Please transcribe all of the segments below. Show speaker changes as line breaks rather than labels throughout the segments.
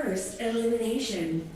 First elimination.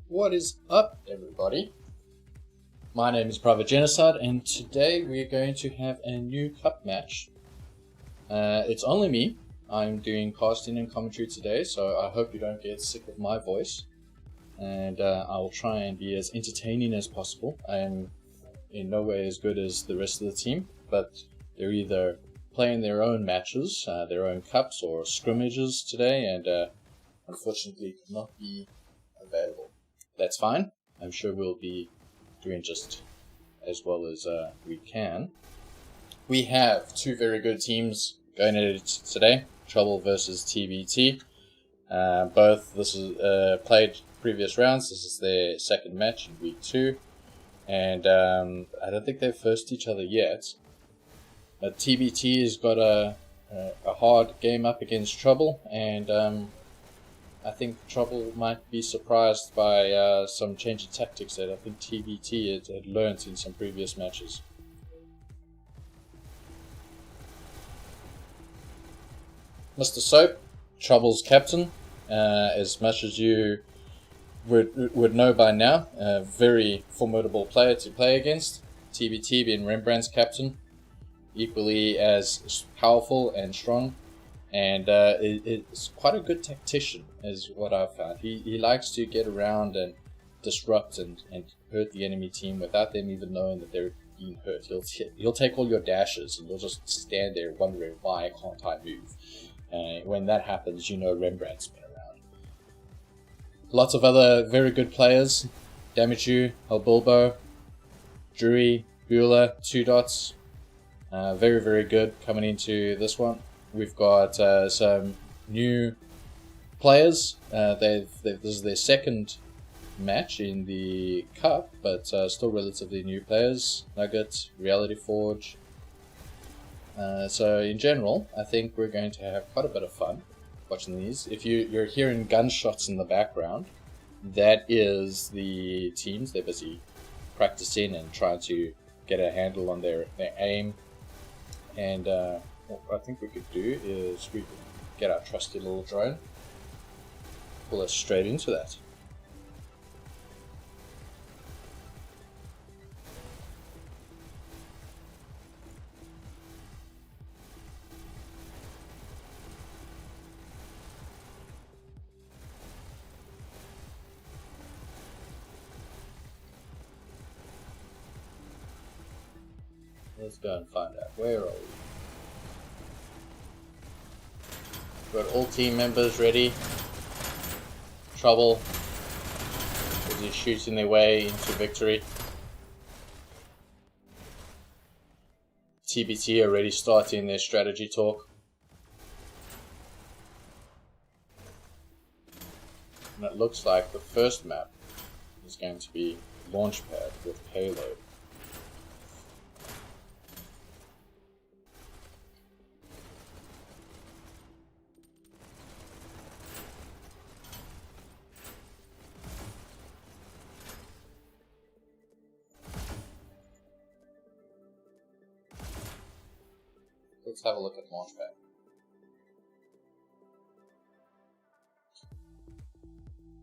What is up, everybody? My name is Private Genocide, and today we're going to have a new cup match. It's only me. I'm doing casting and commentary today, so I hope you don't get sick of my voice. And I will try and be as entertaining as possible. I am in no way as good as the rest of the team, but they're either playing their own matches, their own cups or scrimmages today, and unfortunately could not be available. That's fine. I'm sure we'll be doing just as well as we can. We have two very good teams going at it today. Trouble versus TBT. This is played previous rounds. This is their second match in week 2. And I don't think they've faced each other yet. But TBT has got a hard game up against Trouble, and I think Trouble might be surprised by some change in tactics that I think TBT had learned in some previous matches. Mr. Soap, Trouble's captain, as much as you would know by now, a very formidable player to play against. TBT being Rembrandt's captain, equally as powerful and strong. And it's quite a good tactician, is what I've found. He likes to get around and disrupt and hurt the enemy team without them even knowing that they're being hurt. He'll take all your dashes and you'll just stand there wondering, why can't I move? When that happens, you know Rembrandt's been around. Lots of other very good players. Damagew, Halbilbo, Drury, Bueller, 2 dots. Very, very good coming into this one. We've got some new players. This is their second match in the cup, but still relatively new players. Nugget, Reality Forge. So in general, I think we're going to have quite a bit of fun watching these. If you're hearing gunshots in the background, that is the teams. They're busy practicing and trying to get a handle on their aim. And what I think we could do is we could get our trusty little drone, pull us straight into that. Let's go and find out. Where are we? Got all team members ready. Trouble is shooting their way into victory. TBT already starting their strategy talk. And it looks like the first map is going to be Launchpad with Payload. Let's have a look at Launchpad.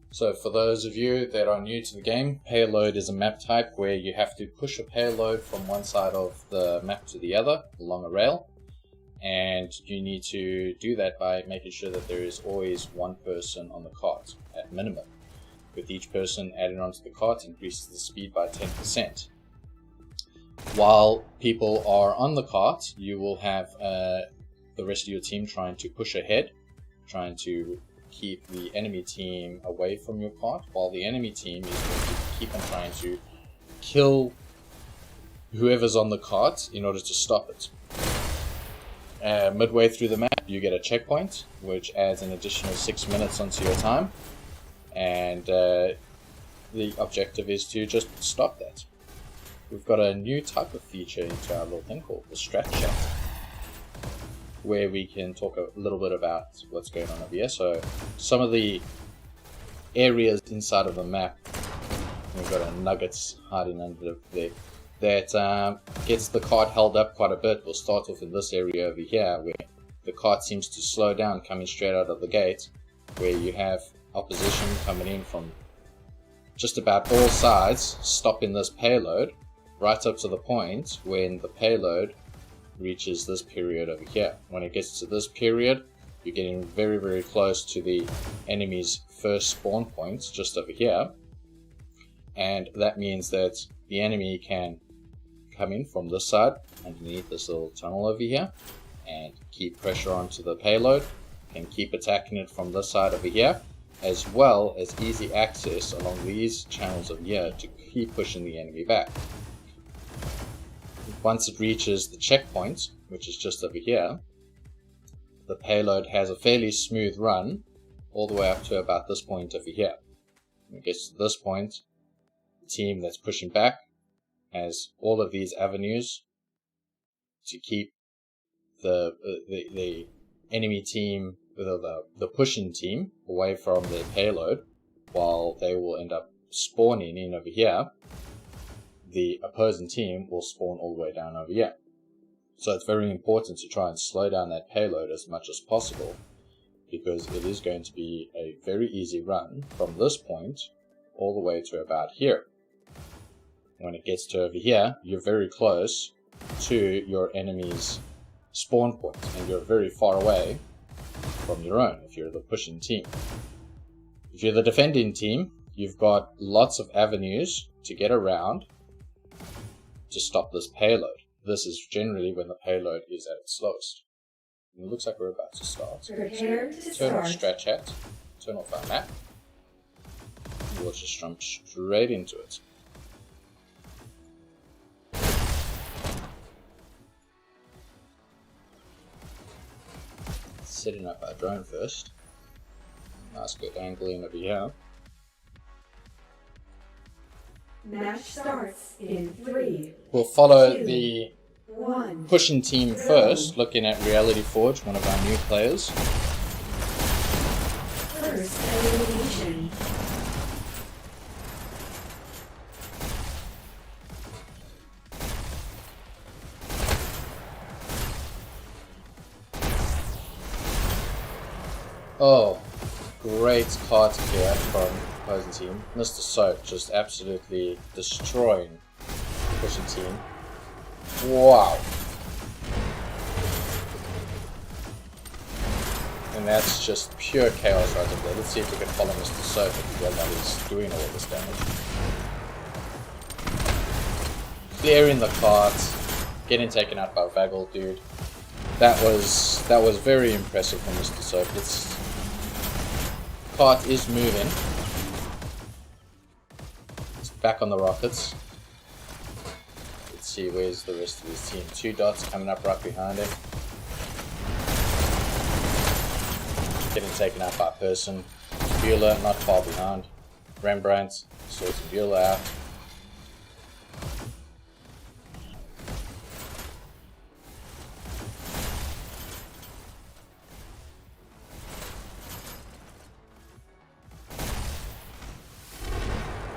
So for those of you that are new to the game, payload is a map type where you have to push a payload from one side of the map to the other along a rail. And you need to do that by making sure that there is always one person on the cart at minimum. with each person added onto the cart increases the speed by 10%. While people are on the cart, you will have the rest of your team trying to push ahead, trying to keep the enemy team away from your cart, while the enemy team is going to keep on trying to kill whoever's on the cart in order to stop it. Midway through the map, you get a checkpoint, which adds an additional 6 minutes onto your time, and the objective is to just stop that. We've got a new type of feature into our little thing called the Strat Chat, where we can talk a little bit about what's going on over here. So some of the areas inside of the map, we've got a nuggets hiding under there, that gets the cart held up quite a bit. We'll start off in this area over here, where the cart seems to slow down coming straight out of the gate, where you have opposition coming in from just about all sides, stopping this payload, right up to the point when the payload reaches this period over here. When it gets to this period, you're getting very, very close to the enemy's first spawn point, just over here, and that means that the enemy can come in from this side, underneath this little tunnel over here, and keep pressure onto the payload, and keep attacking it from this side over here, as well as easy access along these channels over here to keep pushing the enemy back. Once it reaches the checkpoint, which is just over here, the payload has a fairly smooth run all the way up to about this point over here. When it gets to this point, the team that's pushing back has all of these avenues to keep the enemy team, the pushing team, away from their payload, while they will end up spawning in over here. The opposing team will spawn all the way down over here. So it's very important to try and slow down that payload as much as possible, because it is going to be a very easy run from this point all the way to about here. When it gets to over here, you're very close to your enemy's spawn point, and you're very far away from your own if you're the pushing team. If you're the defending team, you've got lots of avenues to get around to stop this payload. This is generally when the payload is at its slowest. And it looks like we're about to start.
Prepare to
Turn off
start.
Strat Chat, turn off our map, and we'll just jump straight into it. Setting up our drone first. Nice good angle in over here.
Match starts in 3,
We'll follow
2,
the
1.
pushing team first, looking at Reality Forge, one of our new players.
First elimination.
Oh, great card here from opposing team. Mr. Soap just absolutely destroying the pushing team. Wow. And that's just pure chaos right there. Let's see if we can follow Mr. Soap if we while he's doing all this damage. Clearing the cards, getting taken out by Vaggle, dude. That was very impressive from Mr. Soap. It's cart is moving. It's back on the rockets. Let's see, where's the rest of his team? 2 dots coming up right behind him. Getting taken out by Person. Bueller not far behind. Rembrandt sorting Bueller out.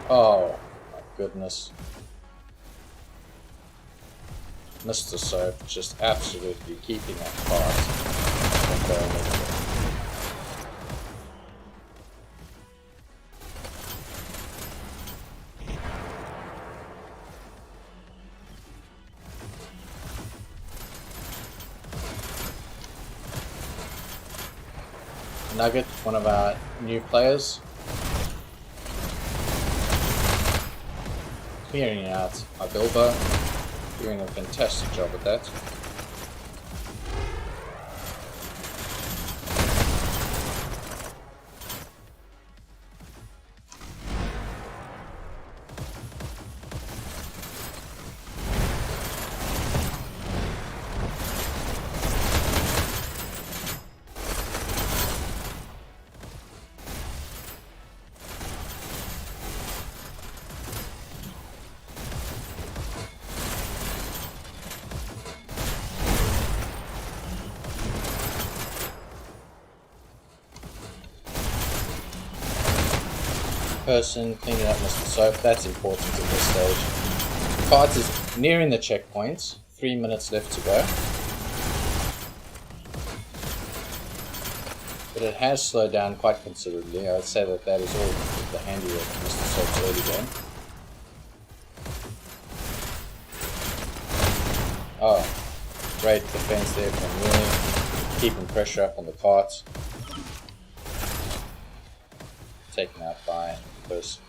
Oh my goodness. Mr. Soap just absolutely keeping that cart from going anywhere. Nugget, one of our new players. clearing out our Bilbo, doing a fantastic job at that. Person cleaning up Mr. Soap, that's important at this stage. Cart is nearing the checkpoint, 3 minutes left to go. But it has slowed down quite considerably. I would say that that is all the handiwork of Mr. Soap's early game. Oh, great defense there from Willie, keeping pressure up on the cart. Taken out by person.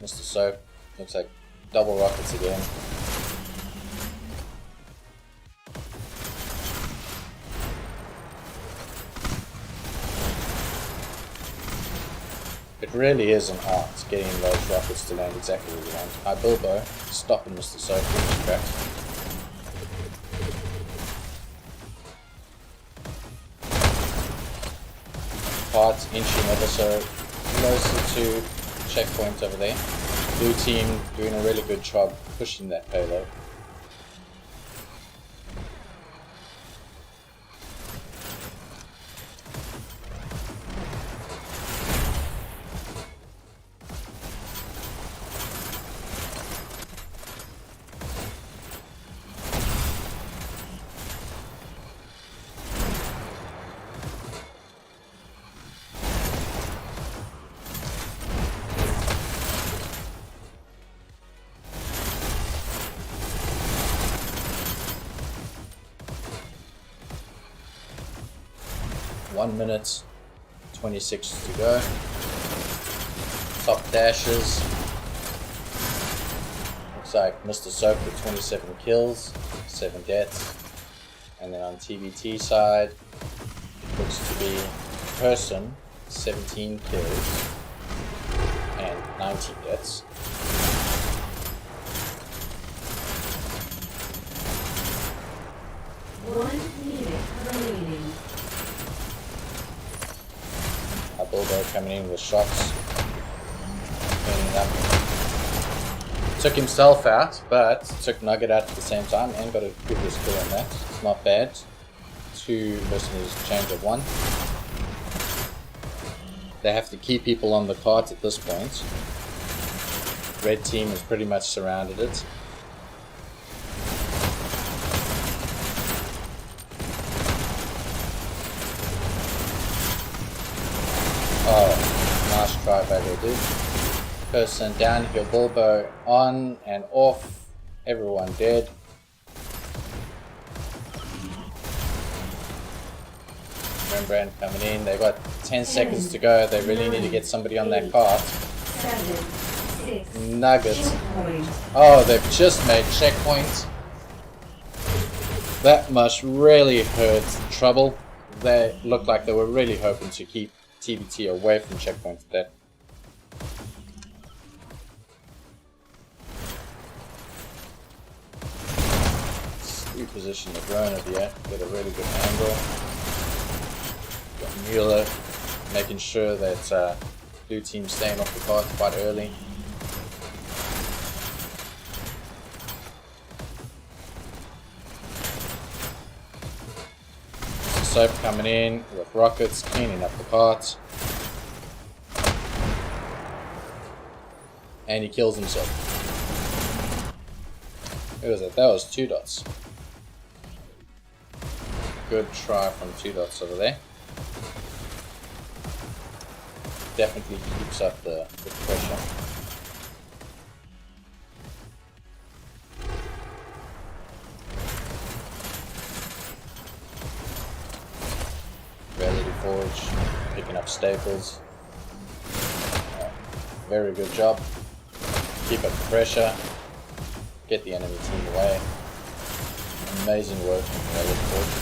Mr. Soap looks like double rockets again. It really is an art getting those rockets to land exactly where you want. Hi Bilbo, stopping Mr. Soap in his tracks. Part inching ever so closer to checkpoint over there. Blue team doing a really good job pushing that payload. One minute, 26 to go. Top dashes. Looks like Mr. Soap with 27 kills, 7 deaths. And then on TBT side, it looks to be Person, 17 kills and 19 deaths.
One minute remaining.
Bilbo coming in with shots. Cleaning up. Took himself out, but took Nugget out at the same time and got a previous kill on that. It's not bad. 2 versus change of 1. They have to keep people on the cart at this point. Red team has pretty much surrounded it. Oh, nice try by there, dude. Person downhill, Bilbo on and off. Everyone dead. Rembrandt coming in. They've got 10 seconds to go. They really need to get somebody on that cart.
7, 6,
Nuggets.
checkpoint.
Oh, they've just made checkpoints. That must really hurt Trouble. They looked like they were really hoping to keep TBT away from checkpoint with that. Reposition the drone over here, get a really good angle. Got Mueller making sure that blue team's staying off the cart quite early. Soap coming in with rockets, cleaning up the cart. And he kills himself. Who was it? That was 2 dots. Good try from 2 dots over there. Definitely keeps up the pressure. forge, picking up staples. Very good job. Keep up the pressure. Get the enemy team away. Amazing work from the other forge.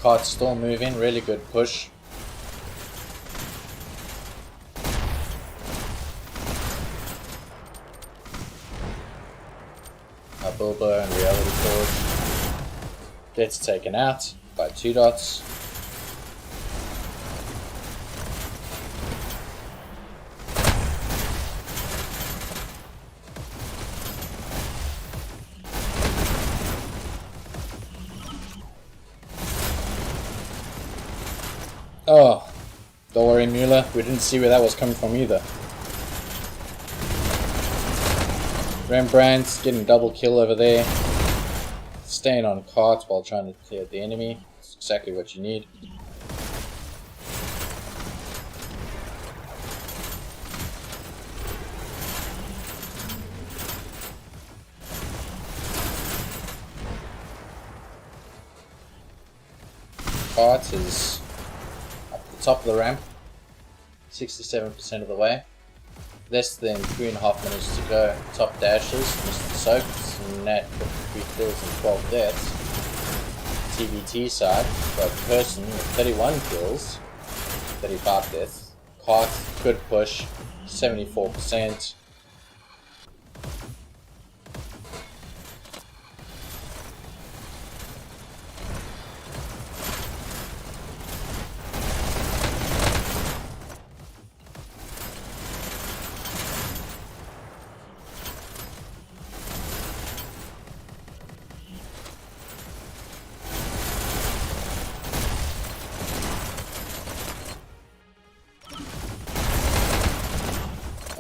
Cart's still moving, really good push. Our Bilbo and Reality Forge gets taken out by 2 dots. Oh, don't worry, Mueller. We didn't see where that was coming from either. Rembrandt's getting double kill over there. Staying on carts while trying to clear the enemy. That's exactly what you need. Cart is top of the ramp, 67% of the way. Less than 3.5 minutes to go. Top dashes, Mr. Soaks, Nat 53 kills and 12 deaths. TBT side, got Person with 31 kills, 35 deaths. Cart, good push, 74%.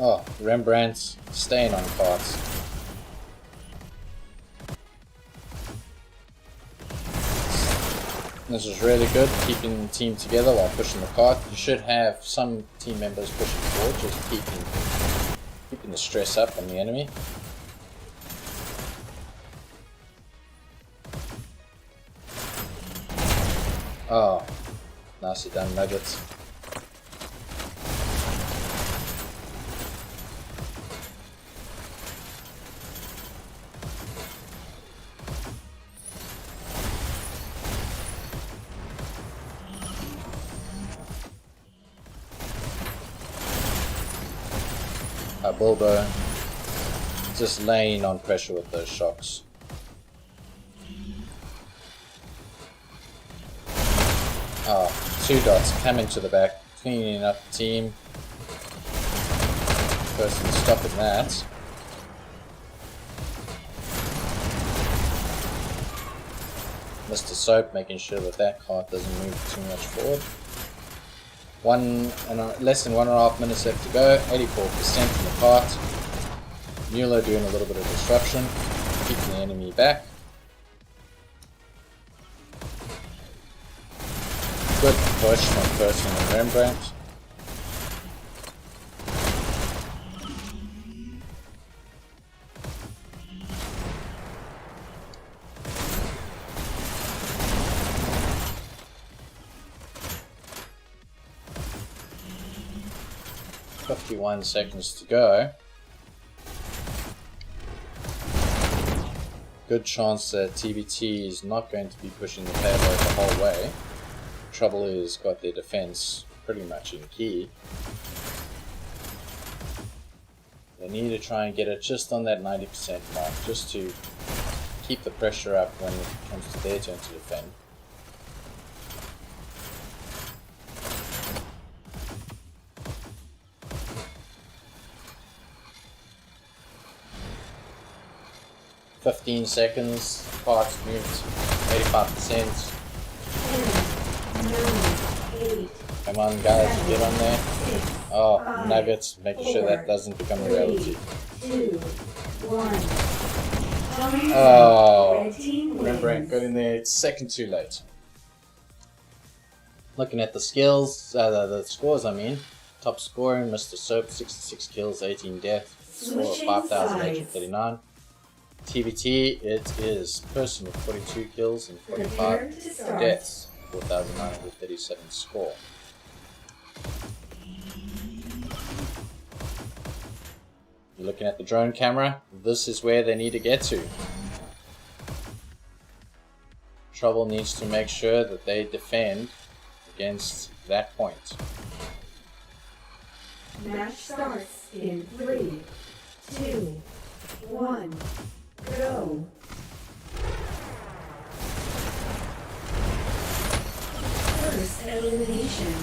Oh, Rembrandt's staying on carts. This is really good, keeping the team together while pushing the cart. You should have some team members pushing forward, just keeping the stress up on the enemy. Oh, nicely done, Nuggets. Bilbo just laying on pressure with those shocks. Oh, 2 dots coming to the back, cleaning up the team. Person stopping that. Mr. Soap making sure that that cart doesn't move too much forward. Less than 1.5 minutes left to go, 84% from the cart. Mueller doing a little bit of disruption, keeping the enemy back. Good push from Person and Rembrandt. .51 seconds to go. Good chance that TBT is not going to be pushing the payload the whole way. Trouble is, got their defense pretty much in key. They need to try and get it just on that 90% mark, just to keep the pressure up when it comes to their turn to defend. .15 seconds, parts moved 85%. Come on guys, get on there. Oh, Nuggets, making sure that doesn't become a reality. Oh, Brent got in there second too late. Looking at the skills, the scores, I mean. Top scoring, Mr. Soap, 66 kills, 18 deaths, score of 5,839. TBT, it is person with 42 kills and 45 deaths, 4,937 score. You're looking at the drone camera, this is where they need to get to. Trouble needs to make sure that they defend against that point.
Match starts in 3, 2, 1, go. First elimination.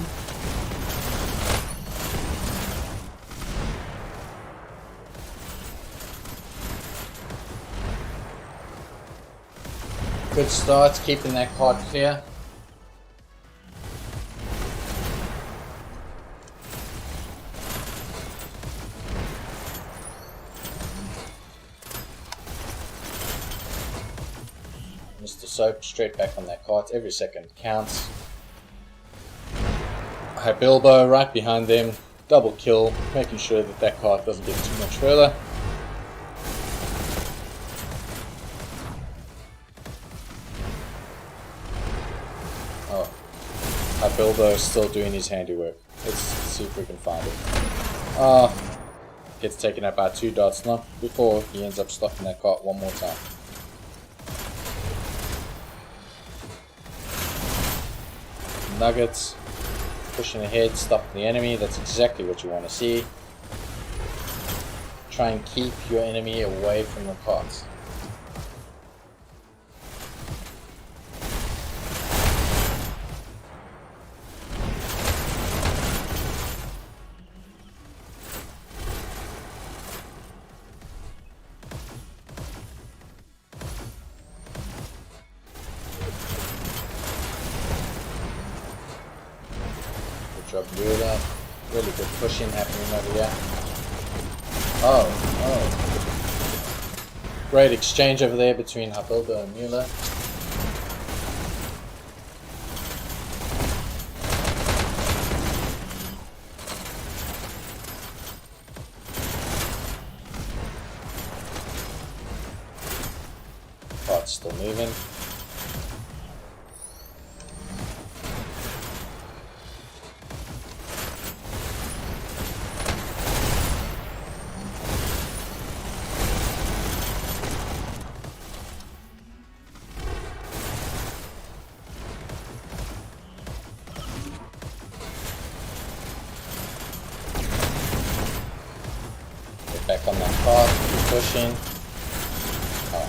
Good start, keeping that card clear. Mr. Soap straight back on that cart. Every second counts. High Bilbo right behind them. Double kill, making sure that that cart doesn't get too much further. Oh, High Bilbo is still doing his handiwork. Let's see if we can find it. Oh, gets taken out by 2 dots, not before he ends up stopping that cart one more time. Nuggets, pushing ahead, stopping the enemy, that's exactly what you want to see. Try and keep your enemy away from the carts. Job Mueller. Really good pushing happening over here. Oh. Great exchange over there between Habildo and Mueller. Cart's still moving. Back on that cart, keep pushing. Oh.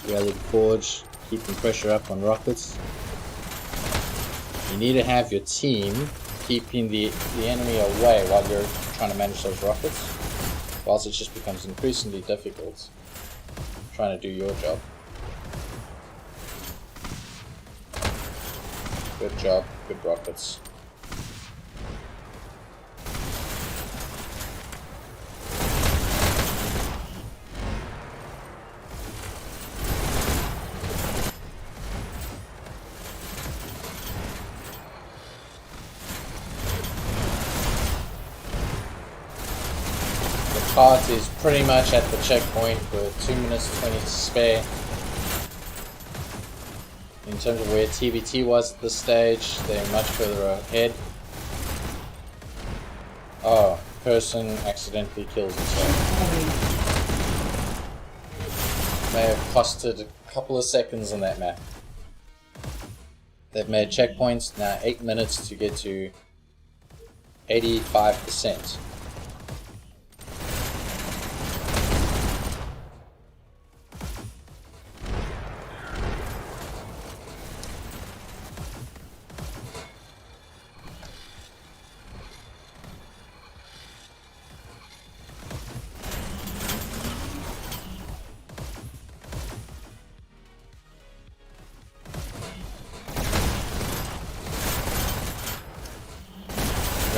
Rally Forge, keeping pressure up on rockets. You need to have your team keeping the enemy away while you're trying to manage those rockets, or else it just becomes increasingly difficult trying to do your job. Good job, good rockets. Cart is pretty much at the checkpoint with 2 minutes 20 to spare. In terms of where TBT was at this stage, they're much further ahead. Oh, person accidentally kills himself. May have costed a couple of seconds on that map. They've made checkpoints, now 8 minutes to get to 85%.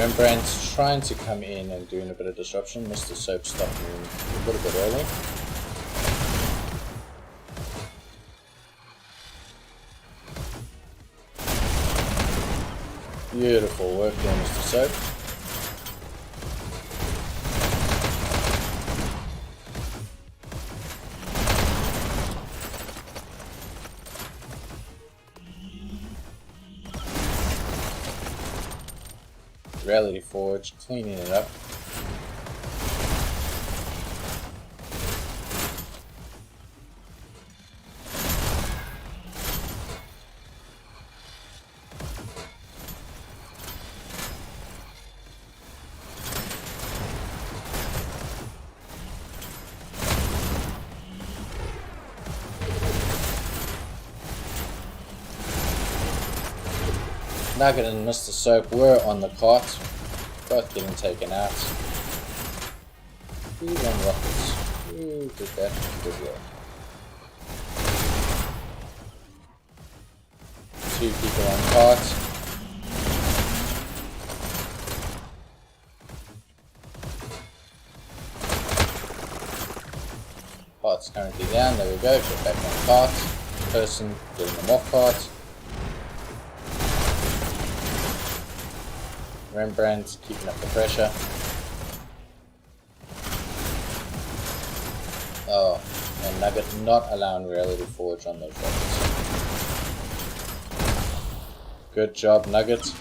Rembrandt's trying to come in and doing a bit of disruption. Mr. Soap stopped moving a little bit early. Beautiful work there, Mr. Soap. Reality Forge, cleaning it up. Nugget and Mr. Soap were on the cart, both getting taken out. Who won rockets? Who did that? Good work. 2 people on cart. Cart's currently down, there we go, get back on cart. Person getting them off cart. Rembrandt keeping up the pressure. Oh, and Nugget not allowing Reality Forge on those rockets. Good job, Nugget.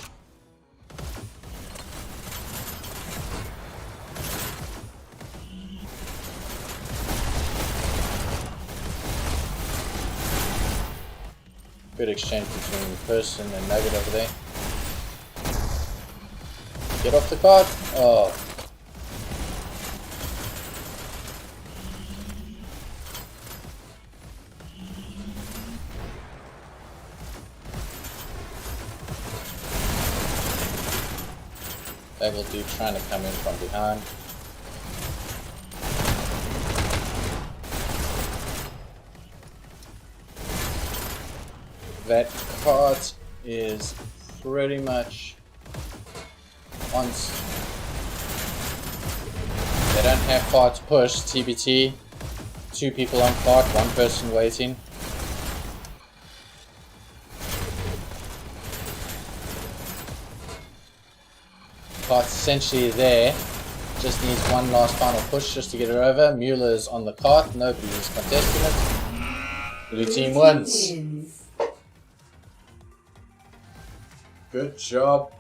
Good exchange between Person and Nugget over there. Get off the cart. Oh. Bagel Dude trying to come in from behind. That cart is pretty much on. They don't have carts pushed. TBT. 2 people on cart, 1 person waiting. Cart's essentially there. Just needs one last final push just to get it over. Mueller's on the cart. Nobody is contesting it. Blue team wins. Good job,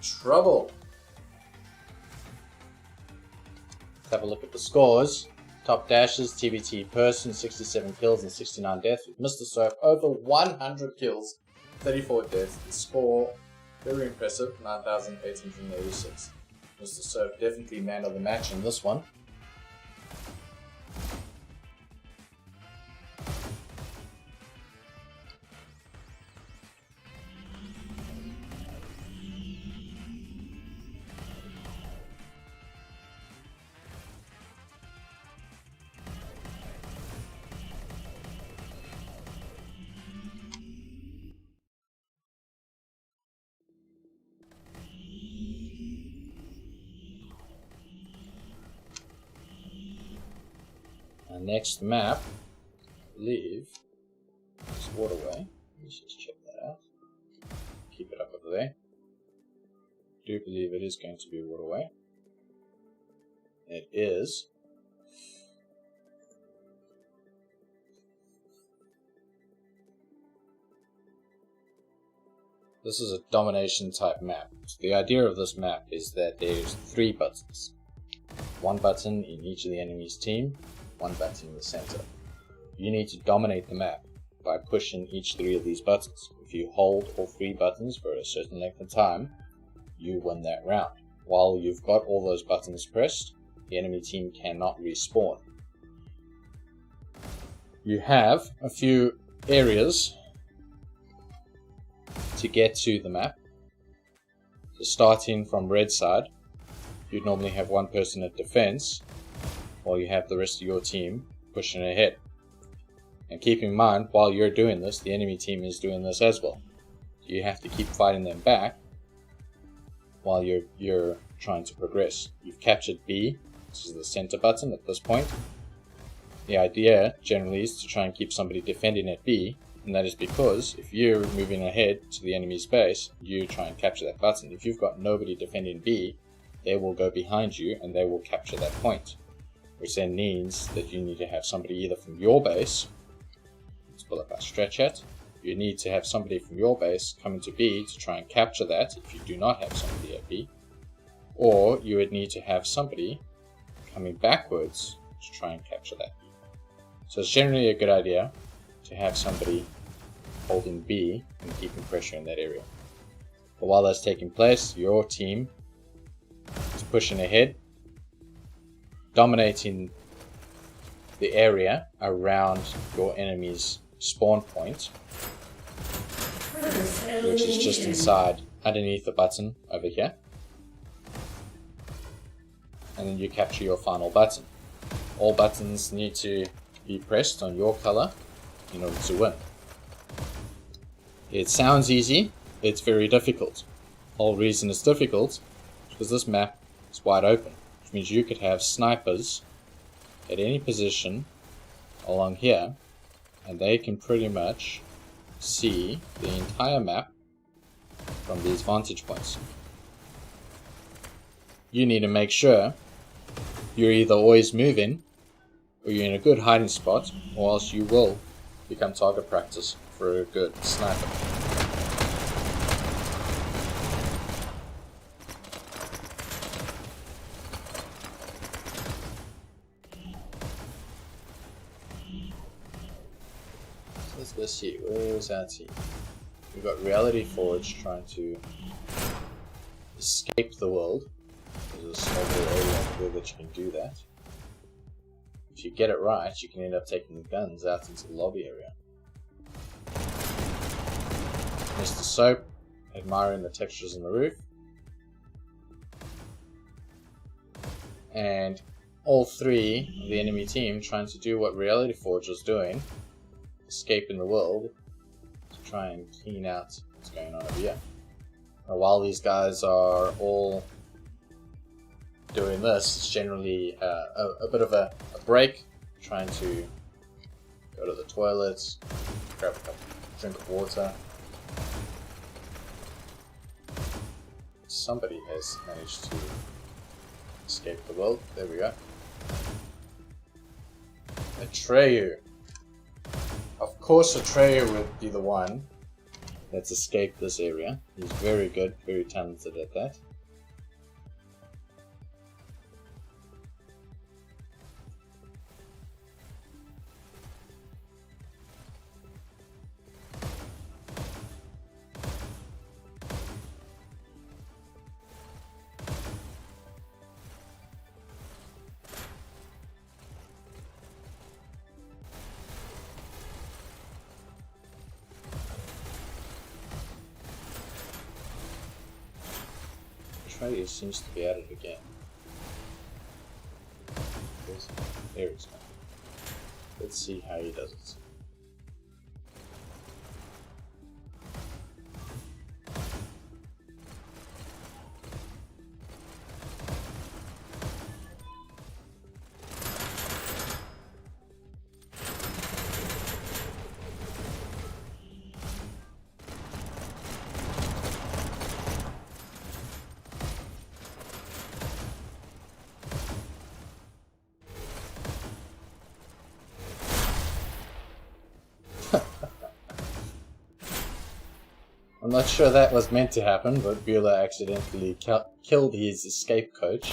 Trouble. Let's have a look at the scores. Top dashes, TBT Person, 67 kills and 69 deaths. With Mr. Soap, over 100 kills, 34 deaths. The score, very impressive, 9,886. Mr. Soap definitely man of the match in this one. Our next map, I believe, is Waterway. Let's just check that out. Keep it up over there. I do believe it is going to be Waterway. It is. This is a domination type map. So the idea of this map is that there's 3 buttons. 1 button in each of the enemy's team, 1 button in the center. You need to dominate the map by pushing each 3 of these buttons. If you hold all 3 buttons for a certain length of time, you win that round. While you've got all those buttons pressed, the enemy team cannot respawn. You have a few areas to get to the map. So starting from red side, you'd normally have 1 person at defense, while you have the rest of your team pushing ahead. And keep in mind, while you're doing this, the enemy team is doing this as well. So you have to keep fighting them back while you're trying to progress. You've captured B, which is the center button at this point. The idea generally is to try and keep somebody defending at B, and that is because if you're moving ahead to the enemy's base, you try and capture that button. If you've got nobody defending B, they will go behind you and they will capture that point, which then means that you need to have somebody either from your base. Let's pull up our stretch hat. You need to have somebody from your base coming to B to try and capture that if you do not have somebody at B. Or you would need to have somebody coming backwards to try and capture that. So it's generally a good idea to have somebody holding B and keeping pressure in that area. But while that's taking place, your team is pushing ahead, dominating the area around your enemy's spawn point, which is just inside, underneath the button over here. And then you capture your final button. All buttons need to be pressed on your color in order to win. It sounds easy, it's very difficult. The whole reason it's difficult is because this map is wide open, which means you could have snipers at any position along here, and they can pretty much see the entire map from these vantage points. You need to make sure you're either always moving, or you're in a good hiding spot, or else you will become target practice for a good sniper. So let's see, where's our team? We've got Reality Forge trying to escape the world. There's a small little area here that you can do that. If you get it right, you can end up taking the guns out into the lobby area. Mr. Soap admiring the textures on the roof. And all three of the enemy team trying to do what Reality Forge was doing, escaping the world, to try and clean out what's going on over here. Now, while these guys are all doing this, it's generally a bit of a break, trying to go to the toilets, grab a drink of water. Somebody has managed to escape the world. There we go. Atreyu. Of course Atreyu would be the one that's escaped this area. He's very good, very talented at that. Atreyu seems to be at it again. There he's gone. Let's see how he does it. I'm not sure that was meant to happen, but Bueller accidentally killed his escape coach.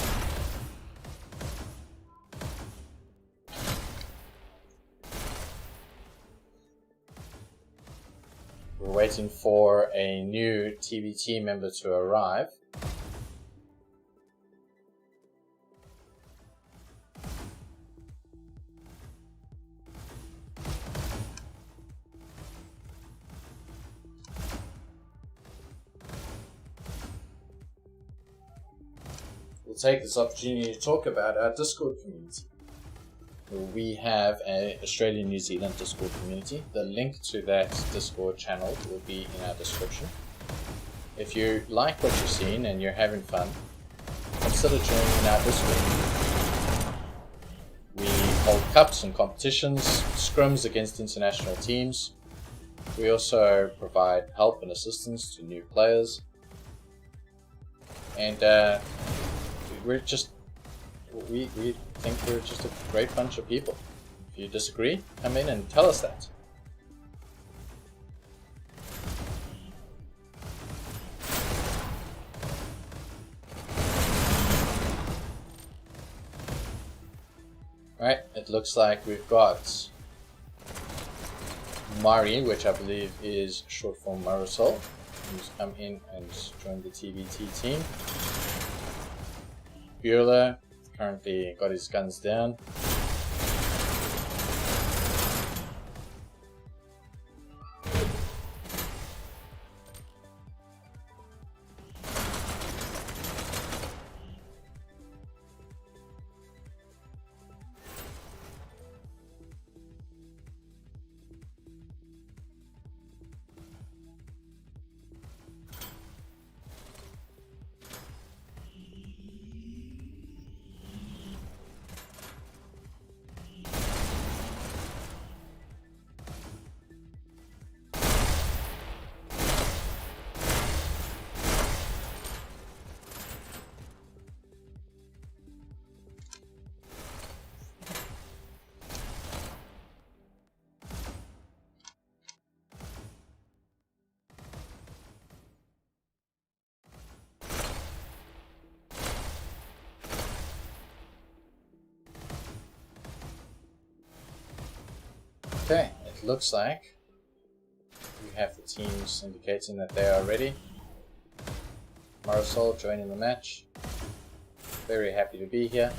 We're waiting for a new TBT member to arrive. We'll take this opportunity to talk about our Discord community. We have an Australian New Zealand Discord community. The link to that Discord channel will be in our description. if you like what you're seeing and you're having fun, consider joining our Discord. We hold cups and competitions, scrims against international teams. We also provide help and assistance to new players. And we think we're just a great bunch of people. If you disagree, come in and tell us that. Right, it looks like we've got Mari, which I believe is short for Marisol, who's come in and joined the TBT team. Bueller currently got his guns down. Okay, it looks like we have the teams indicating that they are ready. Marisol joining the match. Very happy to be here.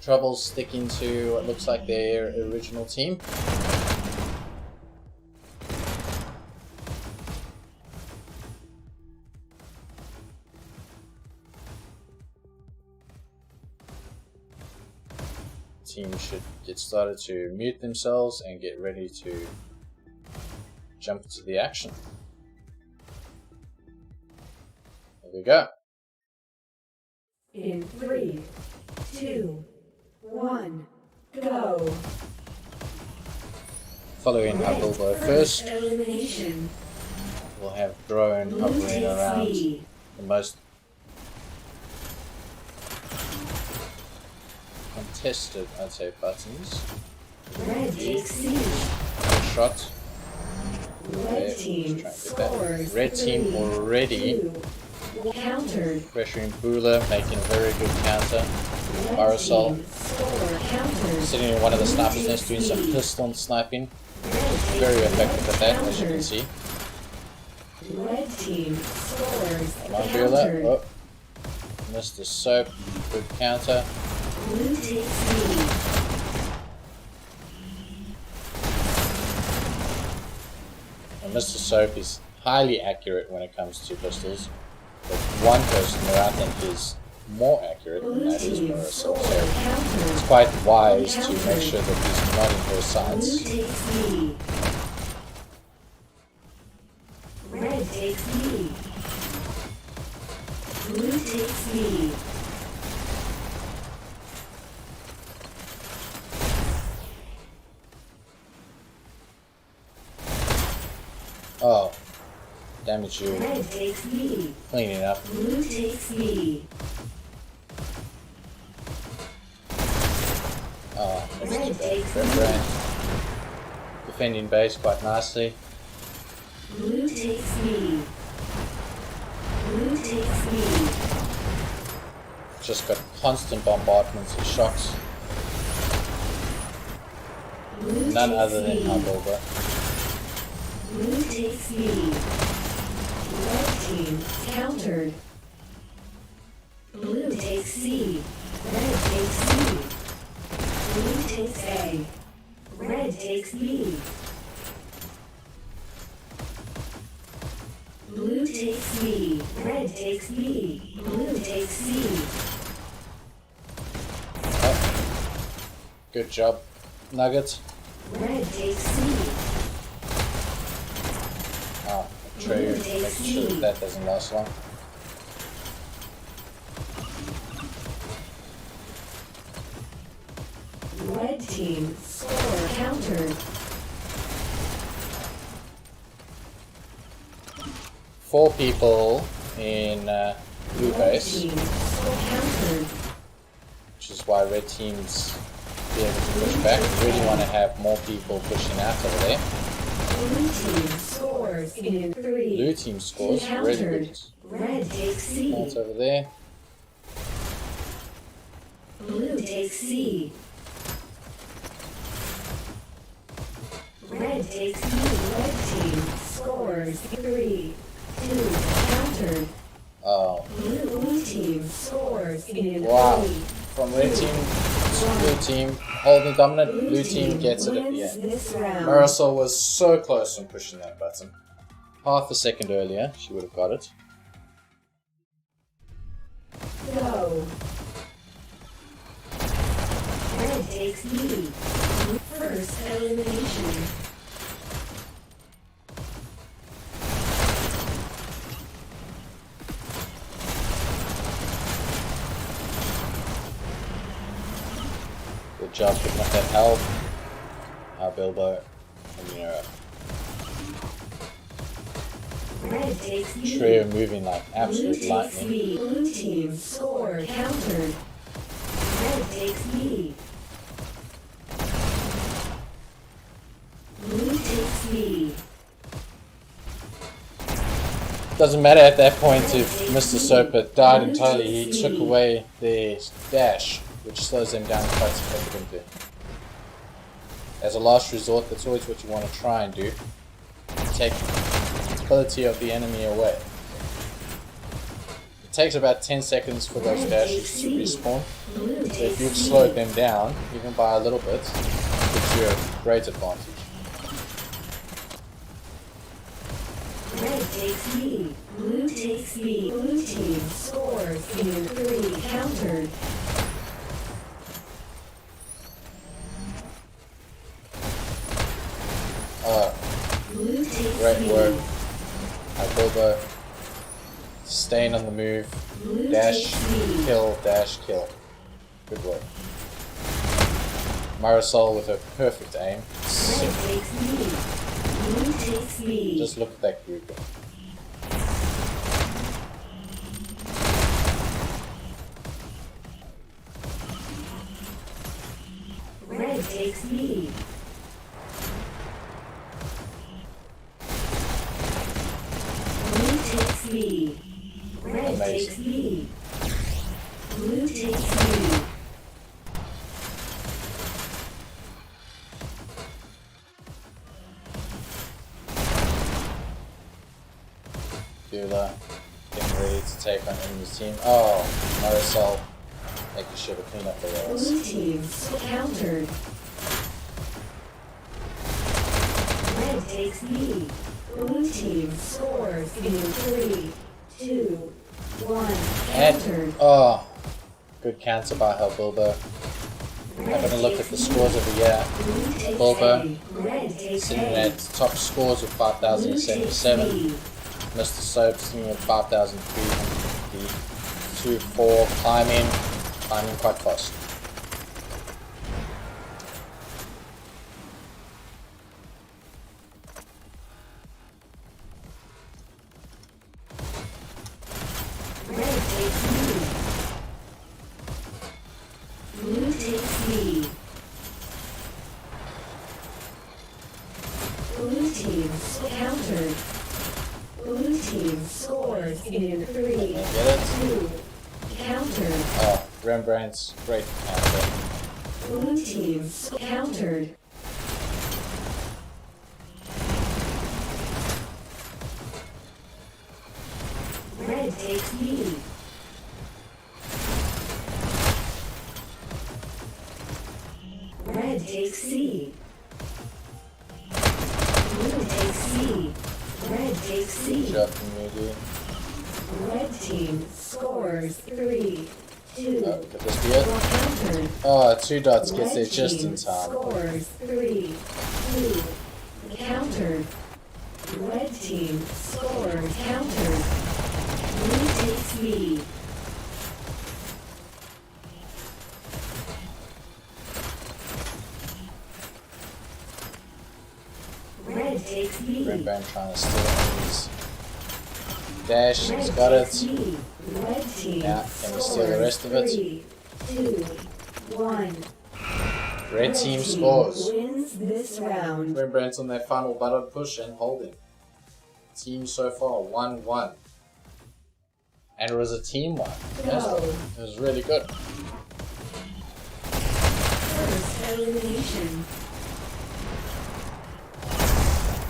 Trouble sticking to what looks like their original team. Team should get started to mute themselves and get ready to jump into the action. Here we go.
In 3, 2, 1, go.
Following our Bilbo first,
Elimination.
we'll have drone hovering around the most contested, I'd say, buttons.
Red takes siege.
Shot.
Red team scores.
Red team already
Countered.
pressuring Bula, making a very good counter. Marisol sitting in one of the snipers' nests doing some pistol sniping. Very effective at that, as you can see.
Red team scores.
Come on, Bula. Oh, Mr. Soap, good counter.
Blue takes lead.
And Mr. Soap is highly accurate when it comes to pistols, but one person who I think is more accurate, and that is Marisol. So it's quite wise to make sure that he's not in her sights.
Blue takes lead. Red takes lead. Blue takes lead.
Oh, damage you.
Red takes lead.
Cleaning up.
Blue takes lead.
Oh,
Red
that's
takes
too bad. Defending base quite nicely.
Blue takes lead. Blue takes lead.
Just got constant bombardments and shots.
Blue
None
takes
other than
lead.
Bilbo.
Blue takes lead. Red team countered. Blue takes C. Red takes C. Blue takes A. Red takes B. Blue takes B. Red takes B. Blue takes C.
Oh, good job. nugget.
Red takes C.
Oh, true. Making sure that doesn't last long.
Red team score countered.
4 people in blue
Red
base,
team score countered.
which is why red teams be able to push back. We really want to have more people pushing out over there.
Blue team scores in 3.
Blue team scores really
Countered.
good.
Red takes C.
That's over there.
Blue takes C. Red takes C. Red team scores 3, 2. Countered.
Oh,
Blue team scores in
wow.
3.
From red team to blue team, holding dominant, blue team gets it at the
wins
end.
this round.
Marisol was so close on pushing that button. Half a second earlier, she would have got it.
Go. Red takes lead. First elimination.
Good job picking up that health. Bilbo and Nero.
Red takes lead.
Trio moving like
Blue
absolute
takes
lightning.
lead. Blue team score countered. Red takes lead. Blue takes lead.
Doesn't matter at that point if Mr. Soper died entirely, he took away their dash, which slows them down quite significantly. As a last resort, that's always what you want to try and do. Take the ability of the enemy away. It takes about 10 seconds for those dashes to respawn. So if you've slowed them down, even by a little bit, it gives you a great advantage.
Red takes lead. Blue takes lead. Blue team scores in 3. Countered. Blue takes
Great
lead.
work. Bilbo staying on the move.
Blue
Dash,
takes lead.
kill, dash, kill. Good work. Marisol with a perfect aim.
Red takes lead. Blue takes lead.
Just look at that grouping.
Red takes lead. Blue takes lead. Red
Amazing.
takes lead. Blue takes lead.
Beulah getting ready to take on enemy's team. Oh, Marisol making sure to clean up the rolls.
Blue team countered. Red takes lead. Blue team scores in 3, 2, 1. Countered.
And, oh, good counter by Bilbo. Having a look at the scores of the year.
Blue takes
Bilbo
A. Red takes
sitting
A.
at top scores with
Blue takes
5,077.
B.
Mr. Soap sitting at 5,350. 2-4, climbing quite fast.
Red takes lead. Blue takes lead. Blue team countered. Blue team scores in 3,
Get it?
2. Countered.
Oh, Rembrandt's great counter.
Blue team countered. Red takes lead. Red takes C. Blue takes C. Red takes C.
Shot from Moody.
Red team scores 3, 2.
Could this be it?
Countered.
Oh, 2 dots gets
Red
there just
team
in time.
Scores 3, 2. Countered. Red team scores countered. Blue takes lead. Red takes lead.
Rembrandt trying to steal enemies. Dash,
Red
he's got
takes
it.
lead. Red team
Now, can we steal the rest of it?
3, 2, 1.
Red team scores.
Wins this round.
Rembrandt's on their final button push and holding. Team so far 1-1. And it was a team one. Yes, it was really good.
First elimination.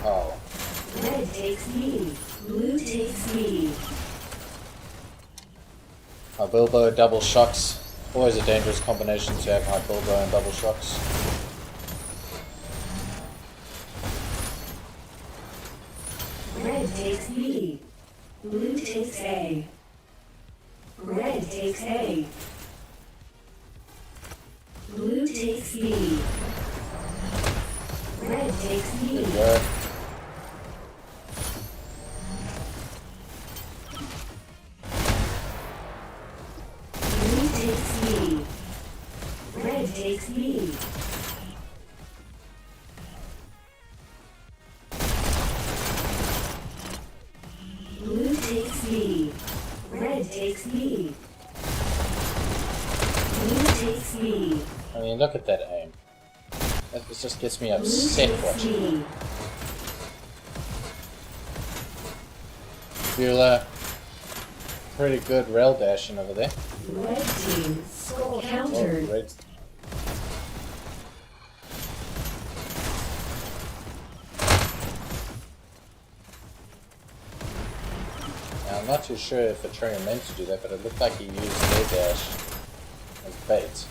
Oh.
Red takes lead. Blue takes lead.
High Bilbo, double shocks. Always a dangerous combination to have High Bilbo and double shocks.
Red takes lead. Blue takes A. Red takes A. Blue takes lead. Red takes
There
lead.
we go.
Blue takes lead. Red takes lead. Blue takes lead. Red takes lead. Blue takes lead.
I mean, look at that aim. That just gets me
Blue
upset
takes
watching.
lead.
Bueller. Pretty good rail dashing over there.
Red team score
Oh,
countered.
red. Now, I'm not too sure if the trainer meant to do that, but it looked like he used their dash as bait.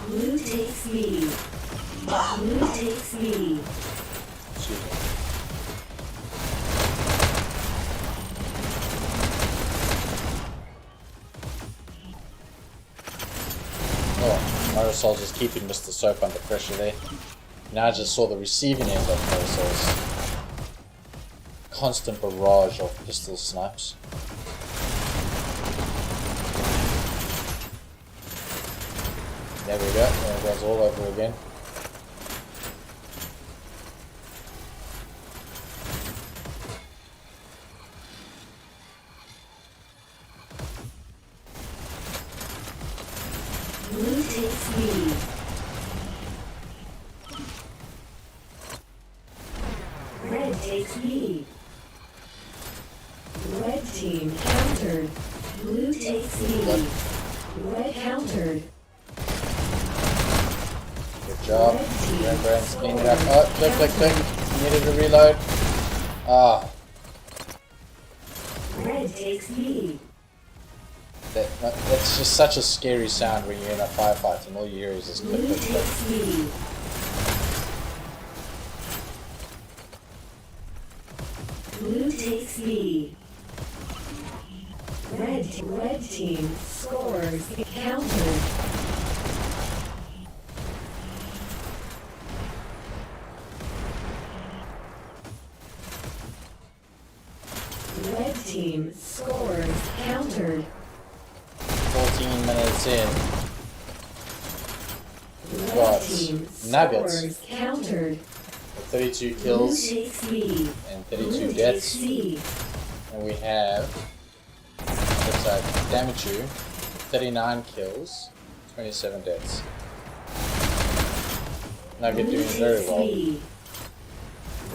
Blue takes lead. Blue takes lead.
Excuse me. Oh, Marisol just keeping Mr. Soap under pressure there. Now I just saw the receiving end of Marisol's constant barrage of pistol snipes. There we go, there it goes all over again.
Blue takes lead. Red takes lead. Red team countered. Blue takes lead. Red countered.
Good job. Rembrandt's cleaned it up. Oh, click, click, click. Needed to reload. Ah,
Red takes lead.
that's just such a scary sound when you're in a firefight and all you hear is this click,
Blue
click, click.
takes lead. Blue takes lead. Red team scores countered. Red team scores countered.
14 minutes in.
Red
Got
team
Nuggets.
scores countered.
32
Blue
kills
takes lead.
and
Blue
32
takes
deaths.
lead.
And we have, looks like, damage you, 39 kills, 27 deaths. Nugget
Blue
doing very
takes
well.
lead.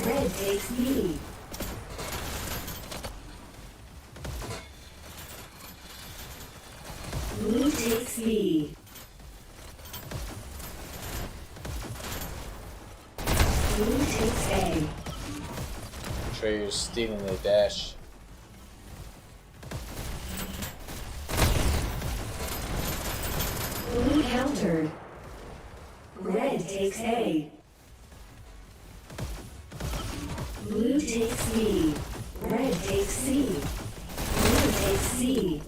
Red takes lead. Blue takes lead. Blue takes A.
Treyor's stealing their dash.
Blue countered. Red takes A. Blue takes B. Red takes C. Blue takes C.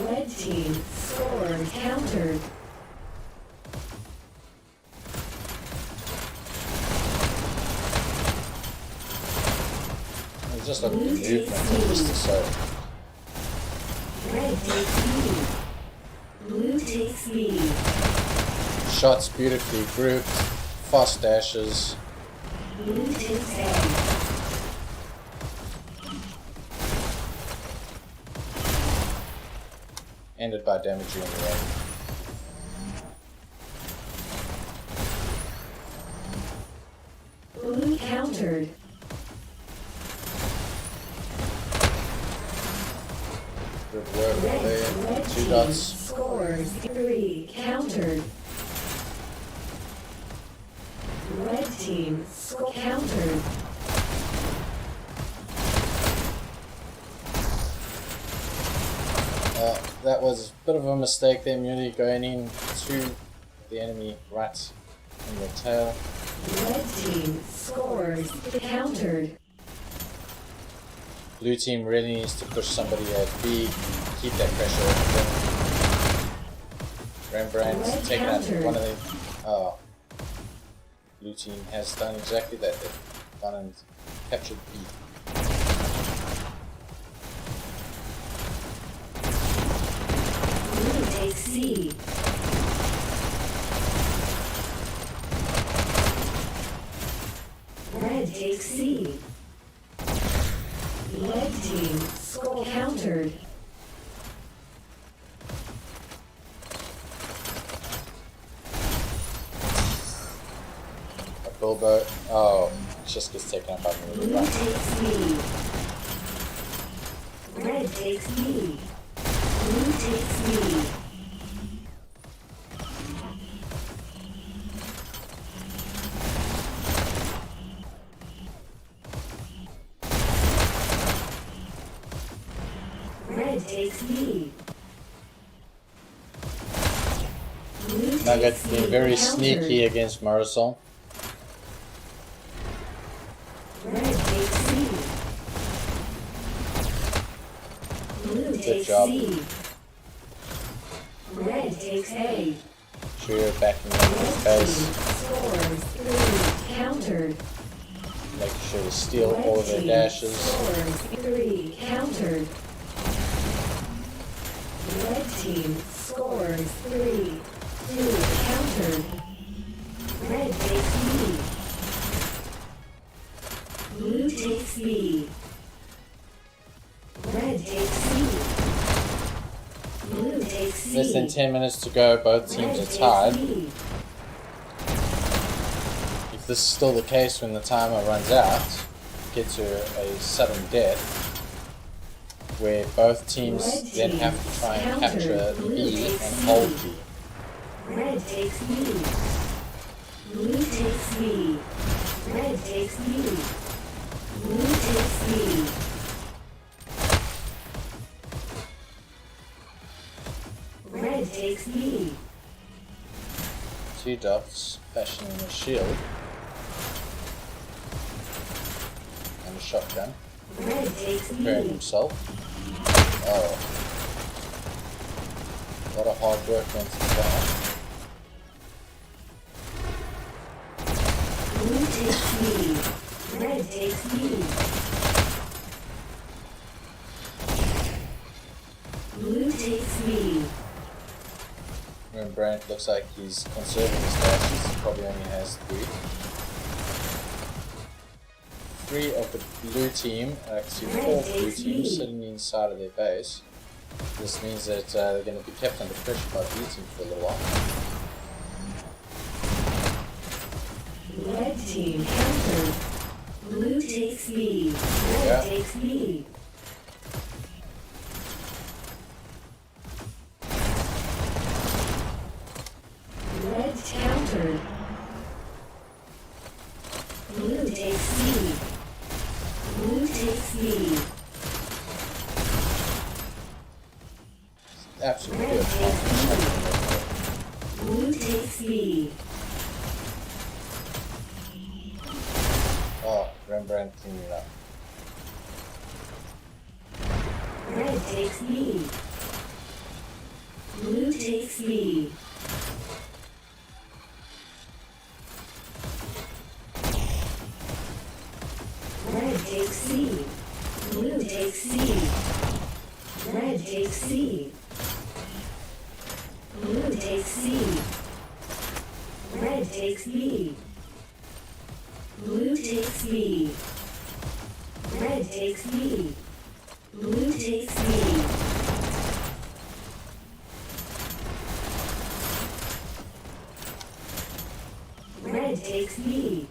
Red team scored, countered.
It's just a movement of Mr. Soap.
Red takes B. Blue takes B.
Shots beautifully grouped, fast dashes.
Blue takes A.
Ended by damaging the end.
Blue countered.
Good work there.
Red
2
team
dots.
scores 3, countered. Red team countered.
That was a bit of a mistake there, Muni, going in to the enemy right in the tail.
Red team scores, countered.
Blue team really needs to push somebody at B, keep that pressure off them. Rembrandt taking out one of them. Oh. Blue team has done exactly that. They've gone and captured B.
Blue takes C. Red takes C. Red team countered.
A Bilbo. Oh, just gets taken out by me.
Blue takes B. Red takes B. Blue takes B. Red takes B. Blue
Nugget
takes
being
B.
very
Countered.
sneaky against Marisol.
Red takes C. Blue takes
job.
C. Red takes A.
Trio backing up his
Red
base,
team scores 3, countered.
making sure to steal
Red
all of their
team
dashes.
scores 3, countered. Red team scores 3, 2, countered. Red takes B. Blue takes B. Red takes C. Blue takes C.
Less than 10 minutes to go, both teams
Red
are tied.
takes B.
If this is still the case when the timer runs out, get to a sudden death, where both teams then have to try and capture B and hold B.
Red takes B. Blue takes B. Red takes B. Blue takes B. Red takes B.
2 dots, fashioning a shield and a shotgun,
Red takes
preparing
B.
himself. Oh, a lot of hard work went into that.
Blue takes B. Red takes B. Blue takes B.
Rembrandt looks like he's conserving his dashes, he probably only has 3. 3 of the blue team, actually 4 blue teams sitting inside of their base. This means that they're going to be kept under pressure by blue team for a little while.
Red team countered. Blue takes B. Red
Yeah.
takes B. Red countered. Blue takes C. Blue takes B.
Absolutely
Red
a
takes
fun.
B. Blue takes B.
Oh, Rembrandt cleaning up.
Red takes lead. Blue takes lead. Red takes C. Blue takes C. Red takes C. Blue takes C. Red takes lead. Blue takes lead. Red takes lead. Blue takes lead. Red takes lead.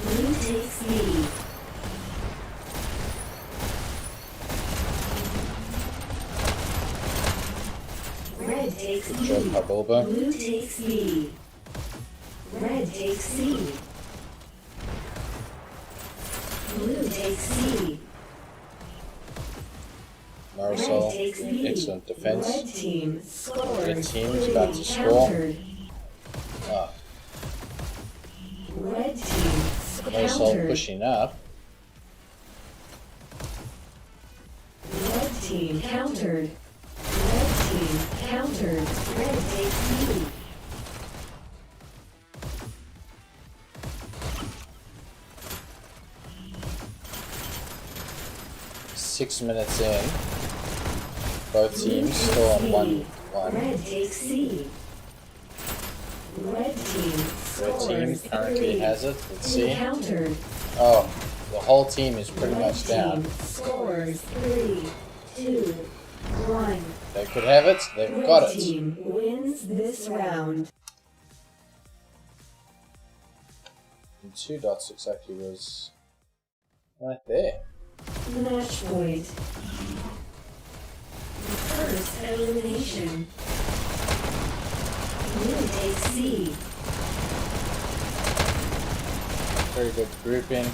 Blue takes lead. Red takes
Good job,
lead.
Pabilba.
Blue takes lead. Red takes C. Blue takes C.
Marisol
Red takes
doing
lead.
excellent defense.
Red team scores.
Red team is
3.
about to score.
Countered.
Ah,
Red team
Marisol
countered.
pushing up.
Red team countered. Red team countered. Red takes lead.
6 minutes in. Both teams still on 1-1.
Red takes C. Red team
Red team
scores
currently
3.
has it. Let's see.
Countered.
Oh, the whole team is pretty
Red
much down.
team scores 3, 2, 1.
They could have it. They've got
Red
it.
team wins this round.
And 2 dots exactly was right there.
Match point. First elimination. Blue takes C.
Very good grouping.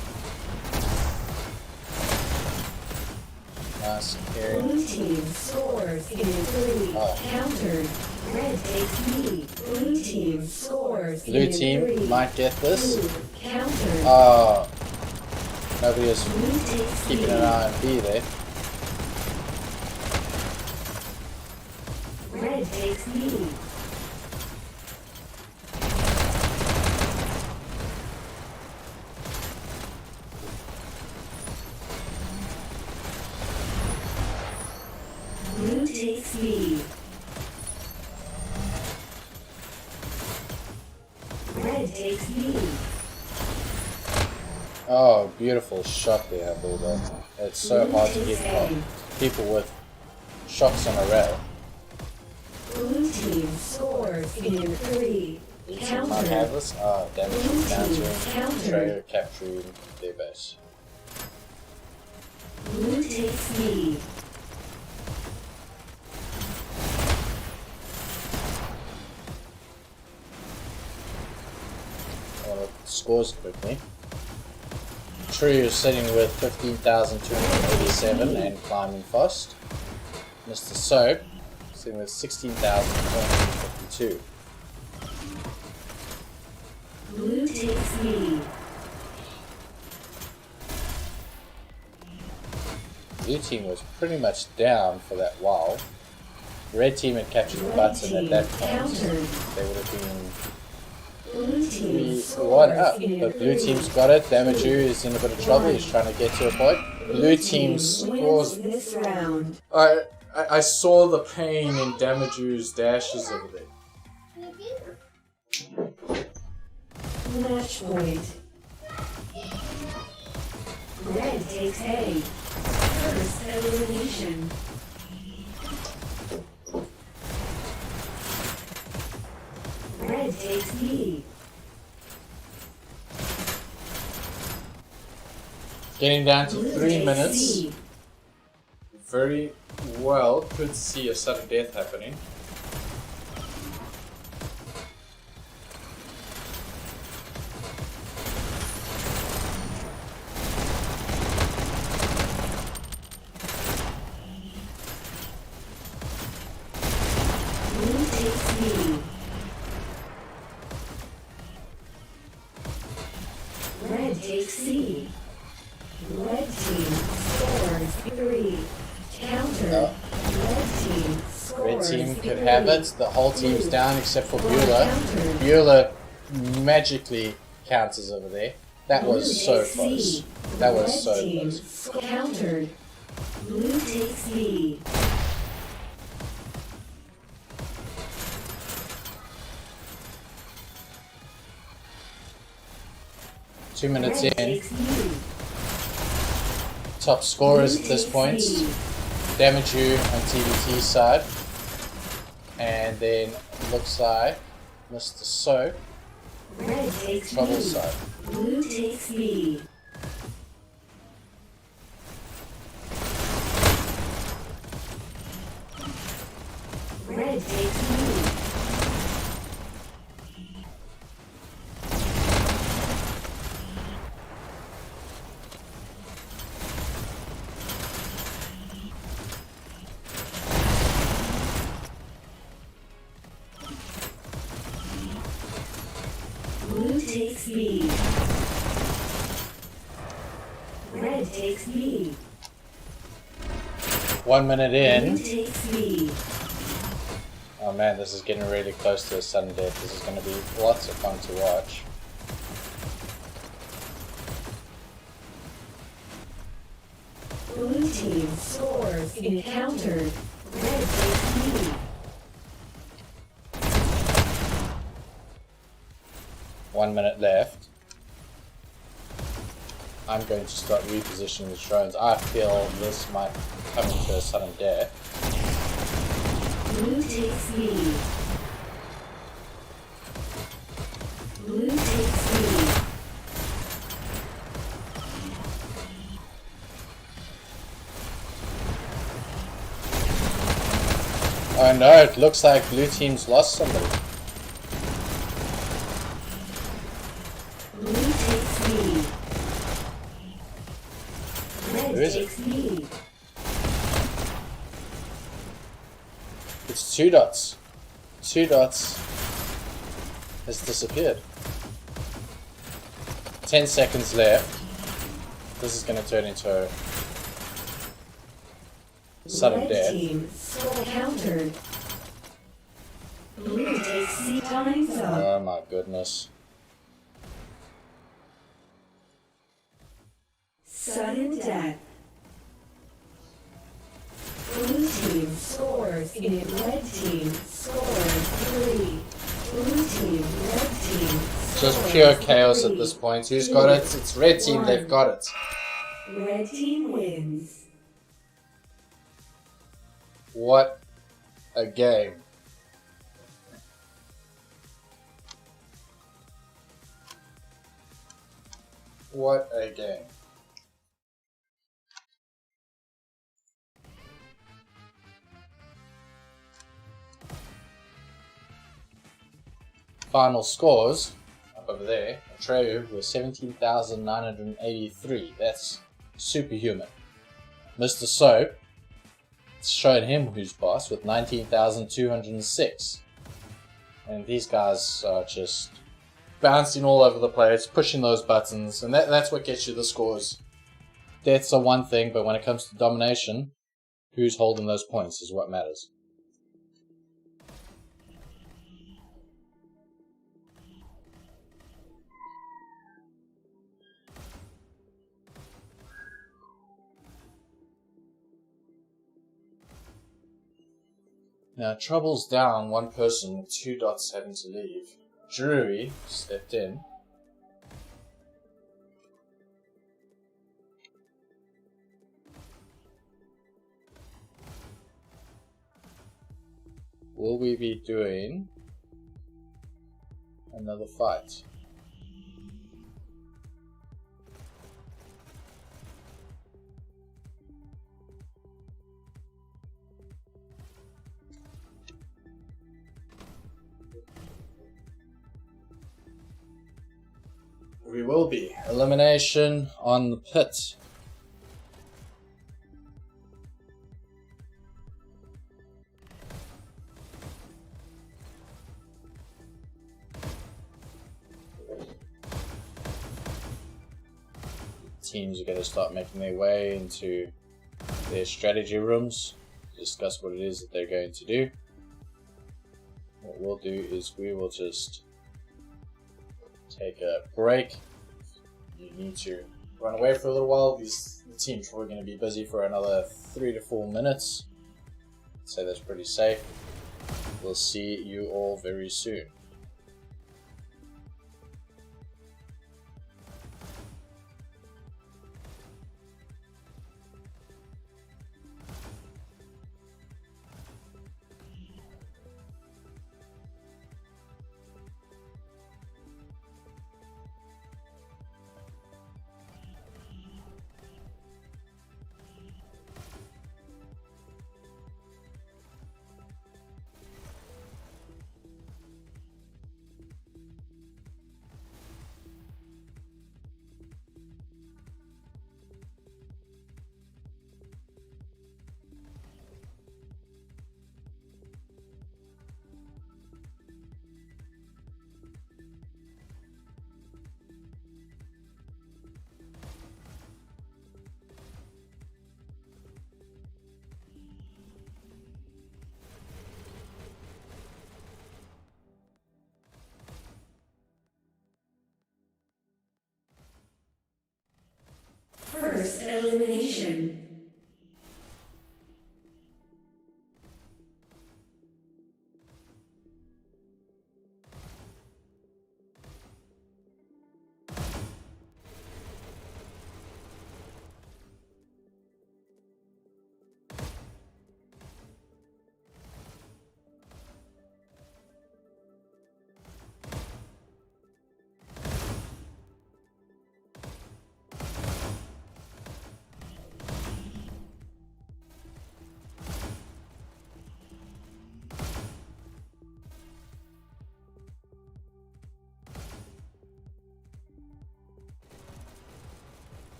Nice carry.
Blue team scores in 3.
Oh.
Countered. Red takes lead. Blue team scores
Blue
in
team
3.
might get this.
Blue countered.
Oh, nobody is
Blue takes
keeping
lead.
an eye on B there.
Red takes lead. Blue takes lead. Red takes lead.
Oh, beautiful shot there, Bulldog. It's so hard to get people with shots on a rail.
Blue team scores in 3.
Can't have
Counter.
this. Oh, damage
Blue
is
team
countering.
countered.
Trader capturing their base.
Blue takes lead.
Scores quickly. True is sitting with 15,287 and climbing fast. Mr. Soap sitting with 16,452.
Blue takes lead.
Blue team was pretty much down for that while. Red team had captured the button at that point. They would have been
Blue team
3-1 up.
scores in
But blue
3.
team's got it. Damaju is in a bit of trouble. He's trying to get to a point. Blue team scores.
Wins this round.
I saw the pain in Damaju's dashes over there.
Match point. Red takes A. First elimination. Red takes lead.
Getting down to
Blue
3
takes
minutes.
C.
Very well. Could see a sudden death happening.
Blue takes lead.
Red team could have it. The whole team's down except for Bueller. Bueller magically counters over there. That was so close. That was so close.
Countered. Blue takes lead.
Two minutes in. Top scorers at this point. Damage you on TBT's side. And then looks like Mr. Soap.
Red takes
Trouble
lead.
side.
Blue takes lead. Red takes lead. Blue takes lead. Red takes lead.
1 minute
Blue
in.
takes lead.
Oh man, this is getting really close to a sudden death. This is going to be lots of fun to watch.
Blue team scores encountered. Red takes lead.
1 minute left. I'm going to start repositioning the drones. I feel this might come into a sudden death.
Blue takes lead. Blue takes lead.
Oh no, it looks like blue team's lost somebody.
Blue takes lead. Red
Who is it?
takes lead.
It's 2 dots. 2 dots has disappeared. 10 seconds left. This is going to turn into a sudden
Red
death.
team score countered. Blue takes lead. Time's up.
Oh my goodness.
Sudden death. Blue team scores in red team scores 3. Blue team, red team.
Just
scores
pure chaos
3.
at this point. Who's got it? It's red team, they've got it.
Red team wins.
What a game. What a game. Final scores up over there. Atreyu was 17,983. That's superhuman. Mr. Soap, it's showing him who's boss with 19,206. And these guys are just bouncing all over the place, pushing those buttons, and that's what gets you the scores. Deaths are one thing, but when it comes to domination, who's holding those points is what matters. Now, Trouble's down one person with 2 dots having to leave. Drury stepped in. Will we be doing another fight? We will be. Elimination on the pit. Teams are going to start making their way into their strategy rooms. The discuss what it is that they're going to do. What we'll do is we will just take a break. You need to run away for a little while. The team's probably going to be busy for another 3 to 4 minutes. I'd say that's pretty safe. We'll see you all very soon.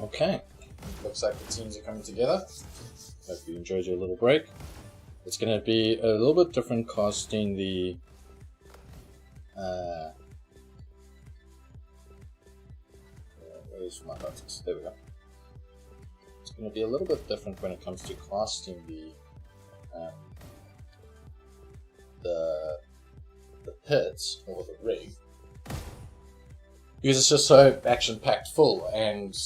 Okay, looks like the teams are coming together. Hope you enjoyed your little break. It's going to be a little bit different casting the where's my buttons? There we go. It's going to be a little bit different when it comes to casting the pits or the rig, because it's just so action packed full, and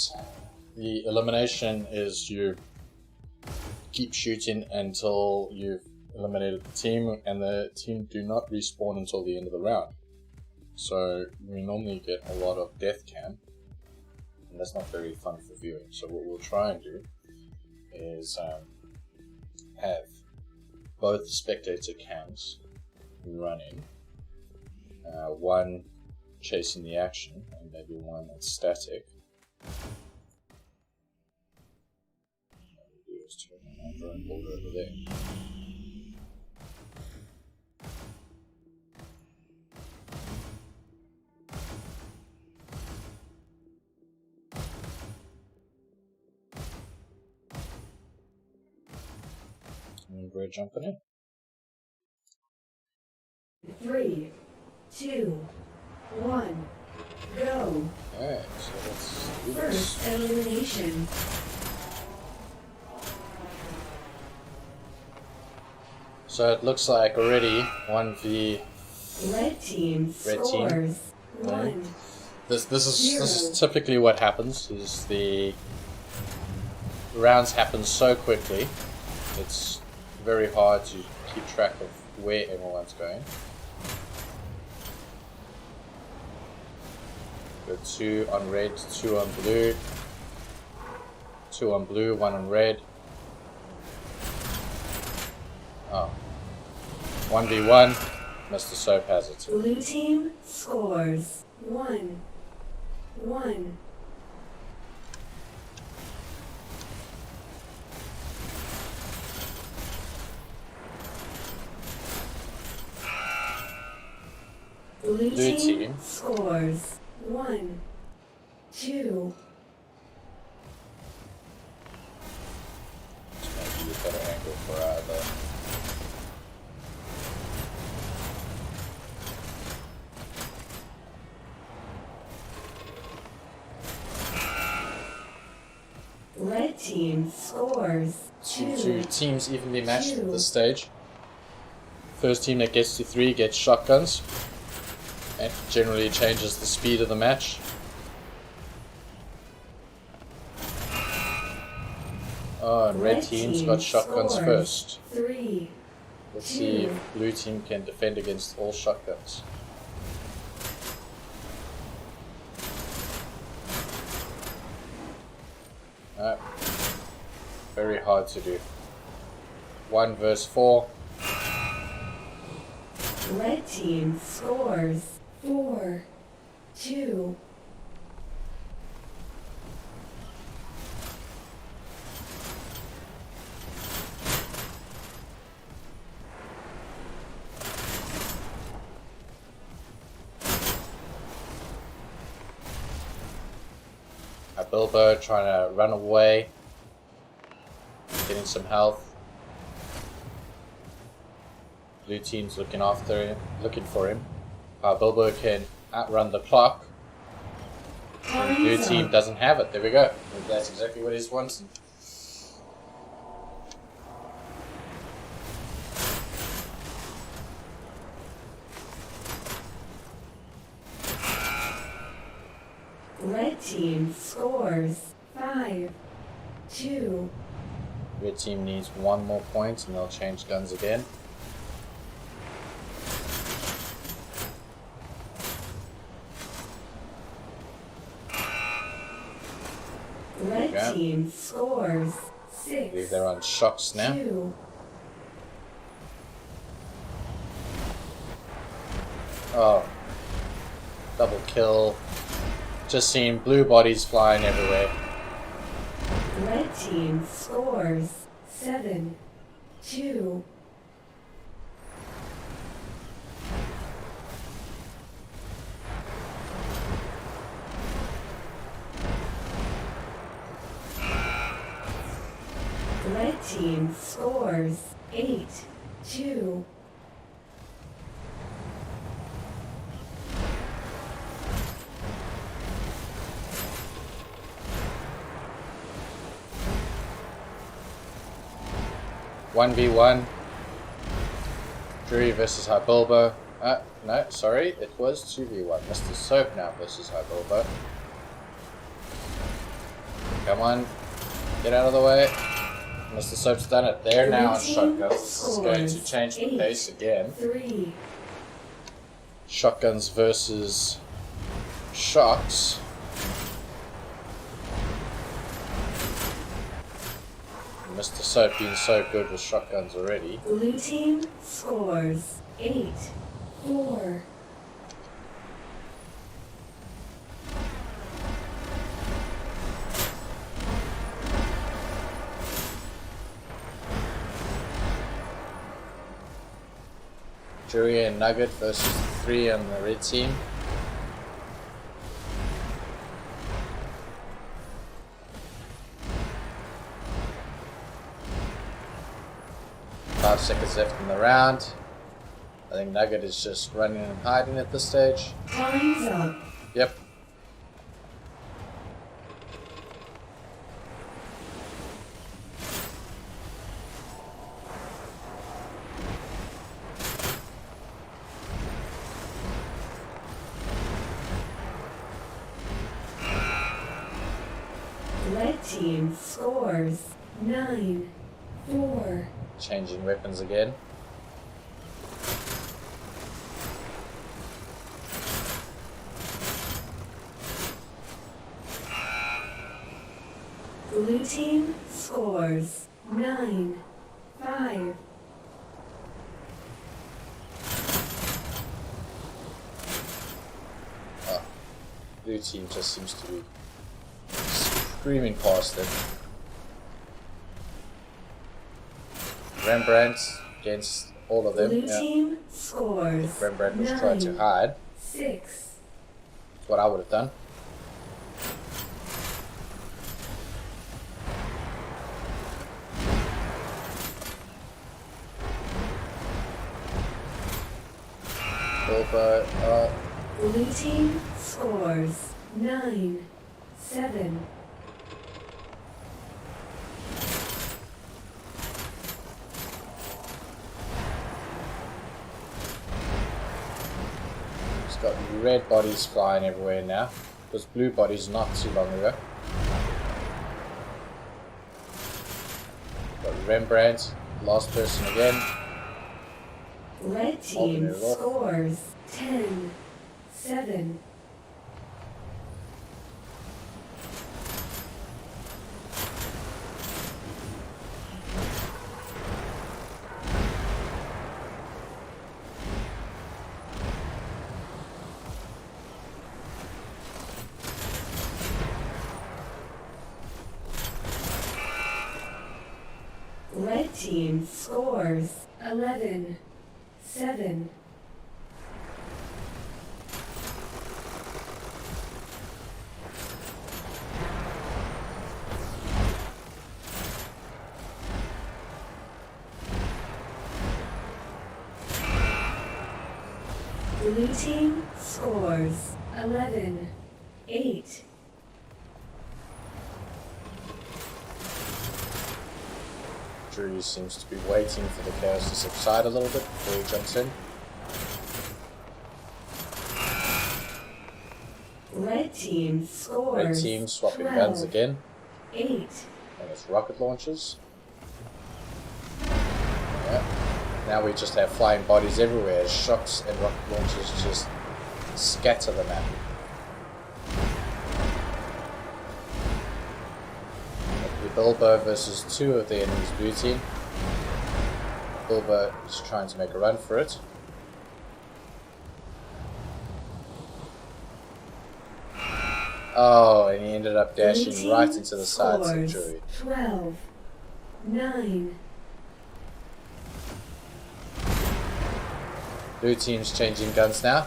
the elimination is you keep shooting until you've eliminated the team, and the team do not respawn until the end of the round. So we normally get a lot of death cam, and that's not very fun for viewing. So what we'll try and do is have both spectator cams running, one chasing the action and maybe one that's static. What we'll do is turn my drone board over there. And we're jumping in.
3, 2, 1, go.
Alright, so let's do this.
First elimination.
So it looks like already 1v
Red team
Red team.
scores.
Right.
1.
this is typically what happens, is the rounds happen so quickly it's very hard to keep track of where everyone's going. Go 2 on red, 2 on blue, 2 on blue, 1 on red. Oh. 1v1, Mr. Soap has it.
Blue team scores. 1. 1. Blue team scores. 1. 2.
This might be a better angle for either.
Red team scores. 2.
Two teams evenly matched at
2.
this stage. First team that gets to 3 gets shotguns. It generally changes the speed of the match. Oh, and red team's got shotguns
scores.
first.
3.
Let's see if blue team can defend against all shotguns. Very hard to do. 1 versus 4.
Red team scores. 4. 2.
Bilbo trying to run away, getting some health. Blue team's looking after him, looking for him. Bilbo can outrun the clock. And blue team doesn't have it. There we go. That's exactly what he's wanting.
Red team scores. 5. 2.
Red team needs 1 more point and they'll change guns again.
Red team scores.
I
6.
believe they're on shocks now.
2.
Oh. Double kill. Just seeing blue bodies flying everywhere.
Red team scores. 7. 2. team scores 8-2.
One v one. Drury versus Hybilbo. No, sorry, it was 2v1. Mr. Soap now versus Hybilbo. Come on, get out of the way. Mr. Soap's done it. There now on shotguns. This is going to change the pace again.
3.
Shotguns versus shocks. Mr. Soap being so good with shotguns already.
Blue team scores 8-4.
Jury and Nugget versus 3 on the red team. Five seconds left in the round. I think Nugget is just running and hiding at this stage.
Time's up.
Yep.
Red team scores 9-4.
Changing weapons again.
Blue team scores 9-5.
Blue team just seems to be screaming past them. Rembrandt against all of them.
Blue team scores
Rembrandt was trying to hide.
9-6.
That's what I would have done.
Blue team scores 9-7.
It's got red bodies flying everywhere now. It was blue bodies not too long ago. Got Rembrandt, last person again.
Red team scores 10-7. Red team scores 11-7. Blue team scores 11-8.
Drew seems to be waiting for the chaos to subside a little bit before he jumps in.
Red team scores
Red team swapping guns again.
8.
And it's rocket launchers. Yeah. Now we just have flying bodies everywhere as shocks and rocket launchers just scatter the map. Bilbo versus 2 of the enemy's blue team. Bilbo is trying to make a run for it. Oh, and he ended up dashing right into the sides of Jury.
12-9.
Blue team's changing guns now.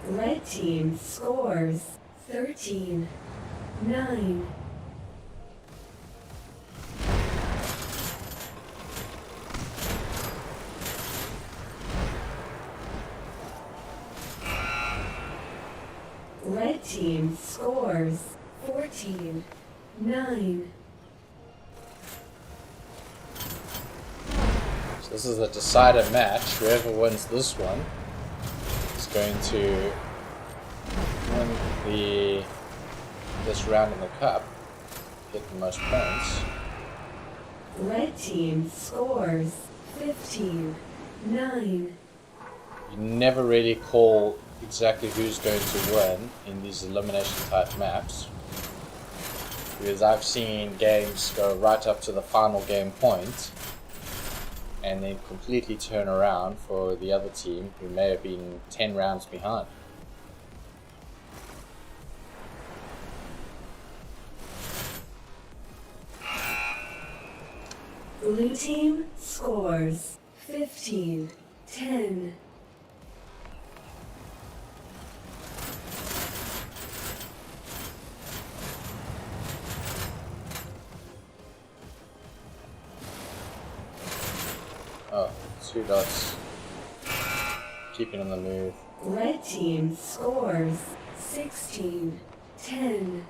Red team scores 13-9. Red team scores 14-9.
So this is a decider match. Whoever wins this one is going to win this round in the cup, get the most points.
Red team scores 15-9.
You never really call exactly who's going to win in these elimination type maps, because I've seen games go right up to the final game point and then completely turn around for the other team who may have been 10 rounds behind.
Blue team scores 15-10.
Oh, 2 dots. Keeping on the move.
Red team scores 16-10.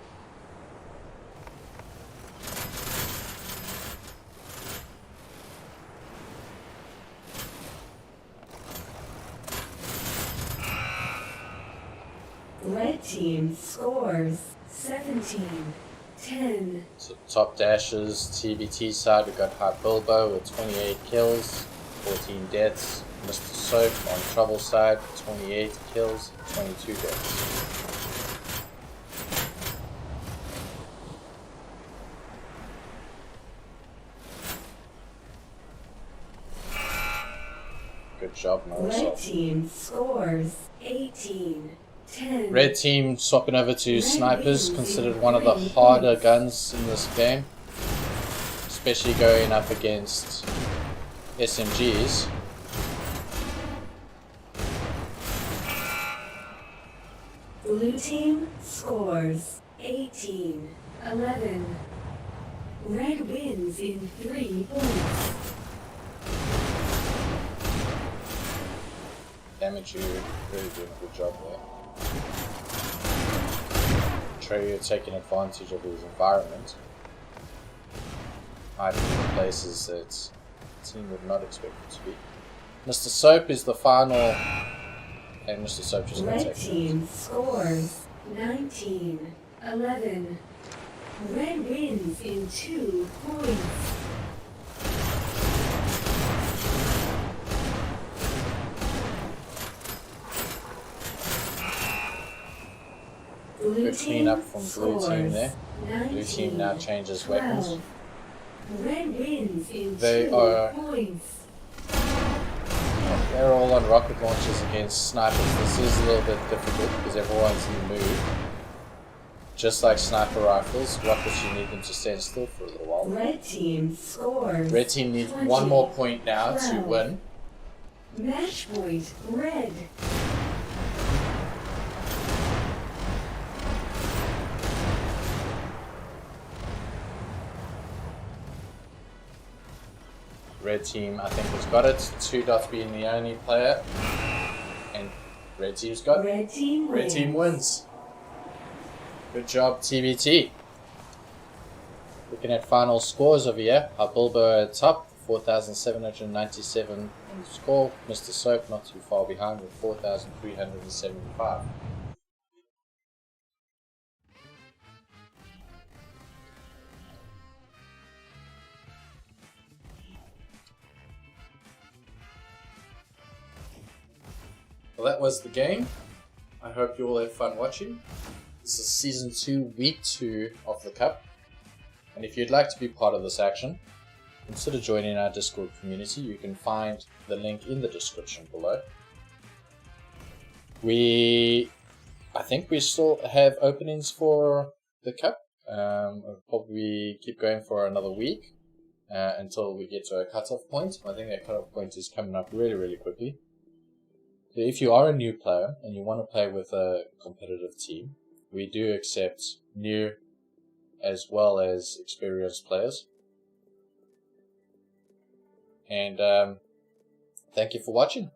Red team scores 17-10.
So top dashes, TBT side, we got Hot Bilbo with 28 kills, 14 deaths. Mr. Soap on trouble side, 28 kills, 22 deaths. Good job,
Red
Marisol.
team scores 18-10.
Red team swapping over to
Red
snipers,
wins
considered
in
one of the
3
harder
points.
guns in this game, especially going up against SMGs.
Blue team scores 18-11. Red wins in 3 points.
Damage, you really doing a good job there. Treyu taking advantage of his environment, hiding in places that the team would not expect it to be. Mr. Soap is the final, and Mr. Soap just going to
Red
take
team
it.
scores 19-11. Red wins in 2 points. Blue
Good
team
cleanup from blue team
scores
there. Blue team now changes
12.
weapons.
Red wins in
They
2
are-
points.
They're all on rocket launchers against snipers. This is a little bit difficult because everyone's in the mood. Just like sniper rifles, rockets you need them to stand still for a little while.
Red team scores.
Red team needs
20.
one more point now to
12.
win.
Match point red.
Red team, I think, has got it. 2 dots being the only player, and red team's got it.
Red team
Red
wins.
team wins. Good job, TBT. Looking at final scores over here. Bilbo at top, 4,797 in the score. Mr. Soap not too far behind with 4,375. Well, that was the game. I hope you all had fun watching. This is Season 2, Week 2 of the Cup. And if you'd like to be part of this action, consider joining our Discord community. You can find the link in the description below. I think we still have openings for the Cup. We'll probably keep going for another week until we get to a cutoff point. I think that cutoff point is coming up really, really quickly. if you are a new player and you want to play with a competitive team, we do accept new as well as experienced players. And thank you for watching.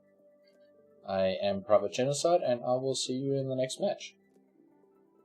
I am Private Genocide, and I will see you in the next match.